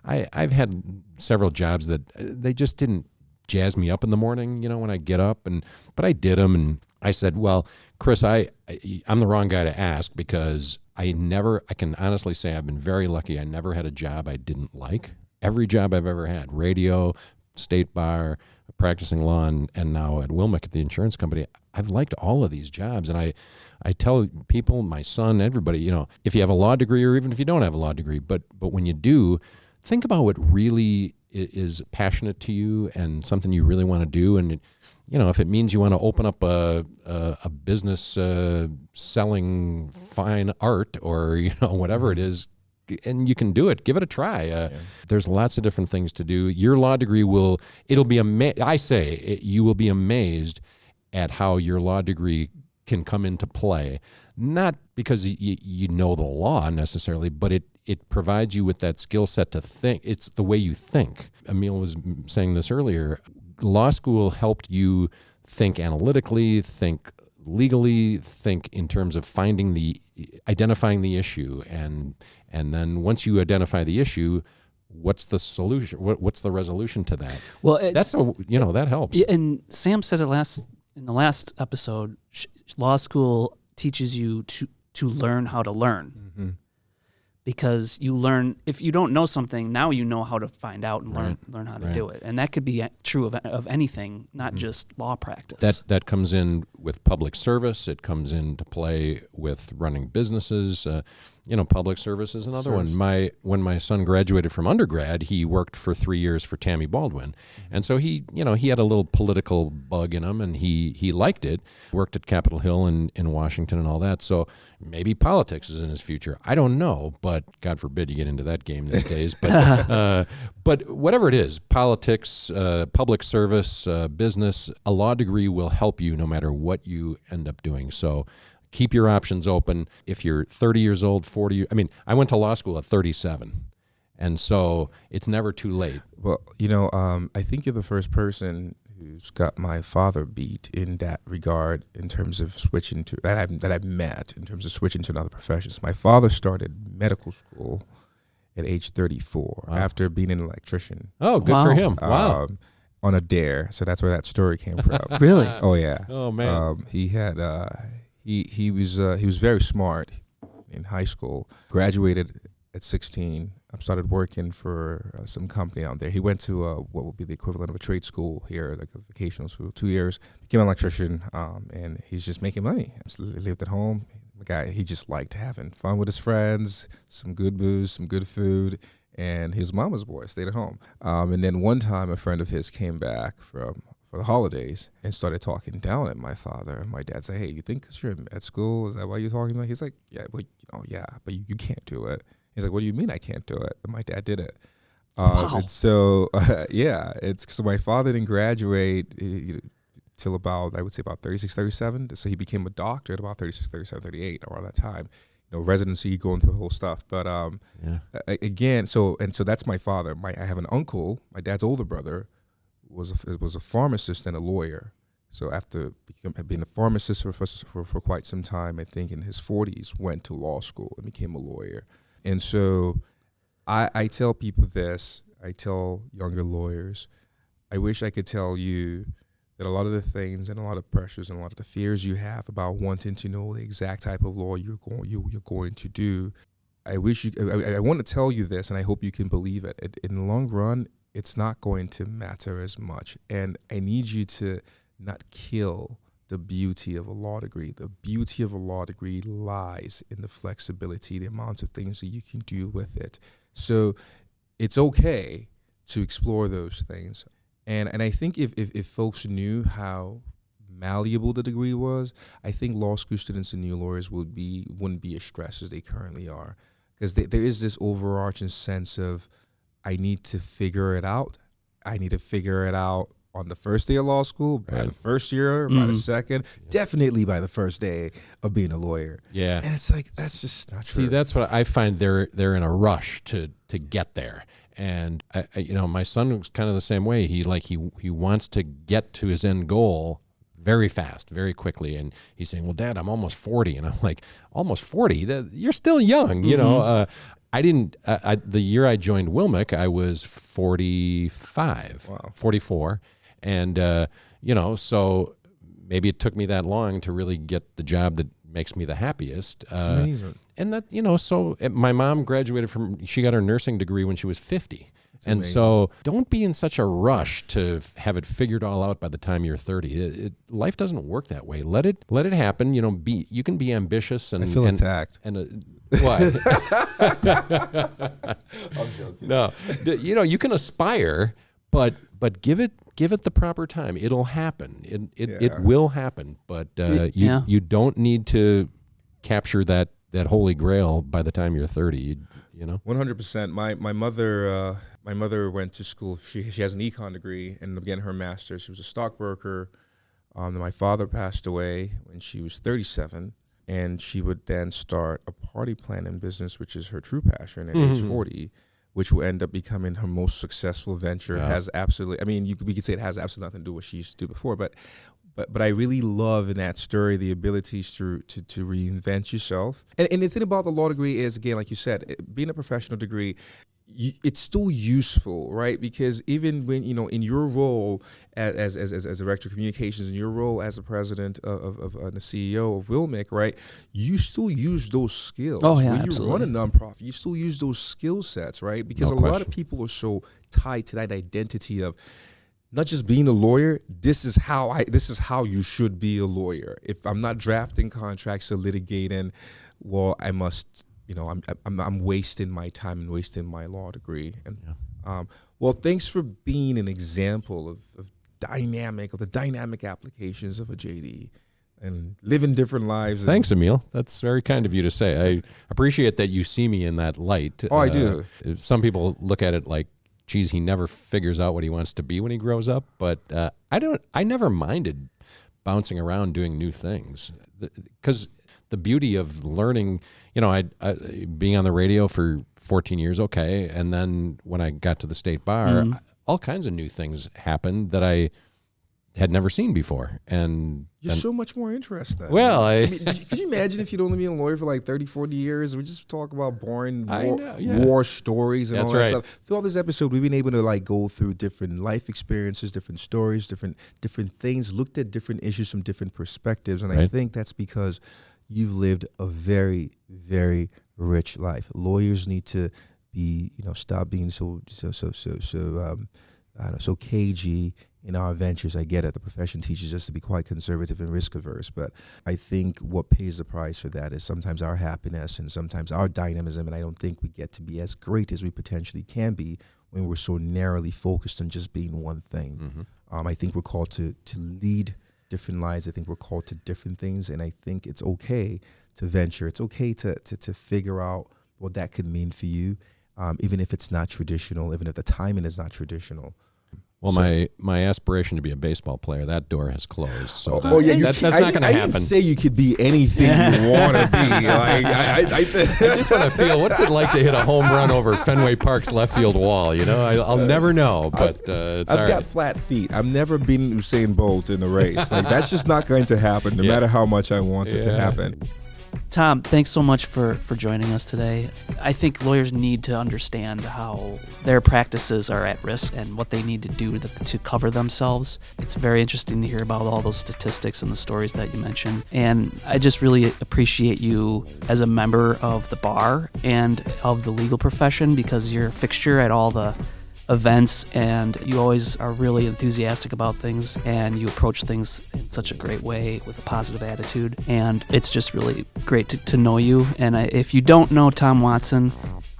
I've had several jobs that they just didn't jazz me up in the morning, when I get up, but I did them, and I said, well, Chris, I'm the wrong guy to ask because I can honestly say I've been very lucky. I never had a job I didn't like. Every job I've ever had, radio, state bar, practicing law, and now at WILMIC at the insurance company, I've liked all of these jobs. And I tell people, my son, everybody, if you have a law degree or even if you don't have a law degree, but when you do, think about what really is passionate to you and something you really want to do. And if it means you want to open up a business selling fine art or whatever it is, and you can do it, give it a try. There's lots of different things to do. Your law degree you will be amazed at how your law degree can come into play. Not because you know the law necessarily, but it provides you with that skill set to think. It's the way you think. Emil was saying this earlier. Law school helped you think analytically, think legally, think in terms of identifying the issue, and then once you identify the issue, what's the solution? What's the resolution to that? Well, that helps. And Sam said it in the last episode. Law school teaches you to learn how to learn. Mm-hmm. Because you learn, if you don't know something, now you know how to find out and learn how to do it. And that could be true of anything, not just law practice. That comes in with public service. It comes into play with running businesses. Public service is another one. When my son graduated from undergrad, he worked for 3 years for Tammy Baldwin. And so he had a little political bug in him, and he liked it. Worked at Capitol Hill in Washington and all that. So maybe politics is in his future. I don't know, but God forbid you get into that game these days. But whatever it is, politics, public service, business, a law degree will help you no matter what you end up doing. So keep your options open. If you're 30 years old, 40, I went to law school at 37. And so it's never too late. Well, I think you're the first person who's got my father beat in that regard in terms of switching to, that I've met in terms of switching to another profession. My father started medical school at age 34 after being an electrician. Oh, good for him. Wow. On a dare. So that's where that story came from. Really? Oh, yeah. Oh, man. He had, he was very smart in high school, graduated at 16, started working for some company out there. He went to what would be the equivalent of a trade school here, like a vocational school, 2 years, became an electrician, and he's just making money. Absolutely lived at home. The guy, he just liked having fun with his friends, some good booze, some good food, and his mama's boy stayed at home. And then one time a friend of his came back for the holidays and started talking down at my father. And my dad said, "Hey, you think because you're at school, is that why you're talking about?" He's like, "Yeah, but you can't do it." He's like, "What do you mean I can't do it?" And my dad did it. And so, so my father didn't graduate till about, I would say about 36, 37. So he became a doctor at about 36, 37, 38 around that time. Residency, going through the whole stuff. But again, so that's my father. I have an uncle, my dad's older brother, was a pharmacist and a lawyer. So after being a pharmacist for quite some time, I think in his 40s, went to law school and became a lawyer. And so I tell people this, I tell younger lawyers, I wish I could tell you that a lot of the things and a lot of pressures and a lot of the fears you have about wanting to know the exact type of law you're going to do, I want to tell you this, and I hope you can believe it. In the long run, it's not going to matter as much. And I need you to not kill the beauty of a law degree. The beauty of a law degree lies in the flexibility, the amount of things that you can do with it. So it's okay to explore those things. And I think if folks knew how malleable the degree was, I think law school students and new lawyers wouldn't be as stressed as they currently are. Because there is this overarching sense of, I need to figure it out. I need to figure it out on the first day of law school, by the first year, by the second, definitely by the first day of being a lawyer. Yeah. And it's like, that's just not true. See, that's what I find. They're in a rush to get there. And my son was kind of the same way. He wants to get to his end goal very fast, very quickly. And he's saying, "Well, Dad, I'm almost 40." And I'm like, "Almost 40? You're still young." Mm-hmm. I didn't, the year I joined WILMIC, I was 45, 44. And, so maybe it took me that long to really get the job that makes me the happiest. It's amazing. And that, my mom graduated she got her nursing degree when she was 50. And amazing. So don't be in such a rush to have it figured all out by the time you're 30. Life doesn't work that way. Let it happen. You can be ambitious and I feel attacked. What? I'm joking. No, you can aspire, but give it the proper time. It'll happen. It will happen. But you don't need to capture that holy grail by the time you're 30. 100%. My mother went to school. She has an econ degree and again her master's. She was a stockbroker. My father passed away when she was 37, and she would then start a party planning business, which is her true passion at age 40, which will end up becoming her most successful venture. Yeah. Has absolutely, we could say it has absolutely nothing to do with what she used to do before, but I really love in that story the abilities to reinvent yourself. And the thing about the law degree is, again, like you said, being a professional degree, it's still useful, right? Because even when, in your role as director of communications, in your role as the president of the CEO of WILMIC, right, you still use those skills. Oh, yeah, when absolutely. you run a nonprofit, you still use those skill sets, right? Because lot of people are so tied to that identity of not just being a lawyer. This is how you should be a lawyer. If I'm not drafting contracts or litigating, well, I must. I'm wasting my time and wasting my law degree. And well, thanks for being an example of the dynamic applications of a JD and living different lives. Thanks, Emil. That's very kind of you to say. I appreciate that you see me in that light. Oh, I do. Some people look at it like, geez, he never figures out what he wants to be when he grows up. But I never minded bouncing around doing new things, because the beauty of learning, I being on the radio for 14 years, okay, and then when I got to the state bar, all kinds of new things happened that I had never seen before. And you're so much more interesting. Well, could you imagine if you'd only been a lawyer for like 30, 40 years? We just talk about boring war stories and That's all that right. stuff. Throughout this episode, we've been able to go through different life experiences, different stories, different things, looked at different issues from different perspectives. And I think that's because you've lived a very, very rich life. Lawyers need to be, stop being so cagey in our ventures. I get it. The profession teaches us to be quite conservative and risk averse, but I think what pays the price for that is sometimes our happiness and sometimes our dynamism, and I don't think we get to be as great as we potentially can be when we're so narrowly focused on just being one thing. I think we're called to lead different lives. I think we're called to different things, and I think it's okay to venture. It's okay to figure out what that could mean for you, even if it's not traditional, even if the timing is not traditional. Well, my aspiration to be a baseball player, that door has closed. So that's not going to happen. I didn't say you could be anything you want to be. I just want to feel, what's it like to hit a home run over Fenway Park's left field wall? I'll never know, but it's all I've right. got flat feet. I'm never beating Usain Bolt in a race. That's just not going to happen, no matter how much I want it to happen. Tom, thanks so much for joining us today. I think lawyers need to understand how their practices are at risk and what they need to do to cover themselves. It's very interesting to hear about all those statistics and the stories that you mentioned. And I just really appreciate you as a member of the bar and of the legal profession, because you're a fixture at all the events, and you always are really enthusiastic about things, and you approach things in such a great way with a positive attitude, and it's just really great to know you. And if you don't know Tom Watson,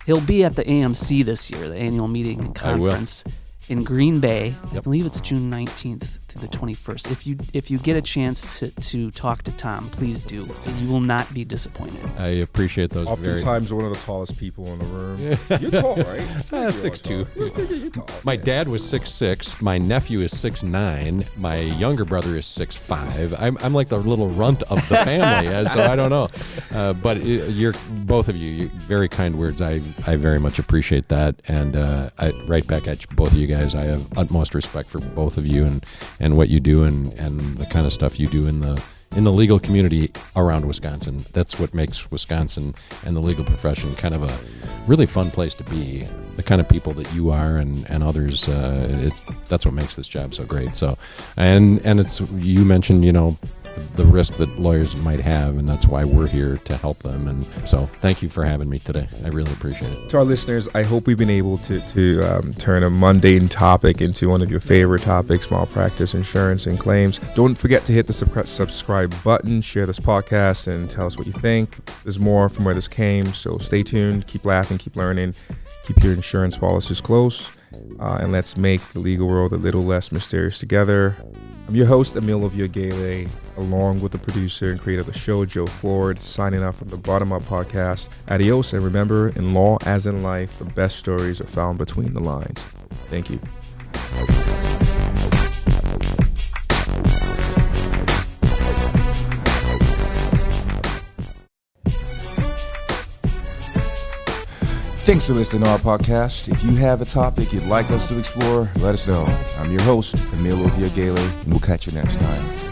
he'll be at the AMC this year, the annual meeting and conference in Green Bay. I believe it's June 19th through the 21st. If you get a chance to talk to Tom, please do. You will not be disappointed. I appreciate those. Oftentimes one of the tallest people in the room. You're tall, right? 6'2". You're tall. My dad was 6'6". My nephew is 6'9". My younger brother is 6'5". I'm like the little runt of the family, so I don't know. But you're both of you, very kind words. I very much appreciate that, and right back at both of you guys. I have utmost respect for both of you and what you do and the kind of stuff you do in the legal community around Wisconsin. That's what makes Wisconsin and the legal profession kind of a really fun place to be. the kind of people that you are and others, that's what makes this job so great. So, and it's, you mentioned, the risk that lawyers might have, and that's why we're here to help them. And so thank you for having me today. I really appreciate it. To our listeners, I hope we've been able to turn a mundane topic into one of your favorite topics: malpractice, insurance, and claims. Don't forget to hit the subscribe button, share this podcast, and tell us what you think. There's more from where this came, so stay tuned, keep laughing, keep learning, keep your insurance policies close, and let's make the legal world a little less mysterious together. I'm your host, Emil Ovbiagele, along with the producer and creator of the show, Joe Ford, signing off from the Bottom Up Podcast. Adios, and remember, in law as in life, the best stories are found between the lines. Thank you. Thanks for listening to our podcast. If you have a topic you'd like us to explore, let us know. I'm your host, Emil Ovbiagele, and we'll catch you next time.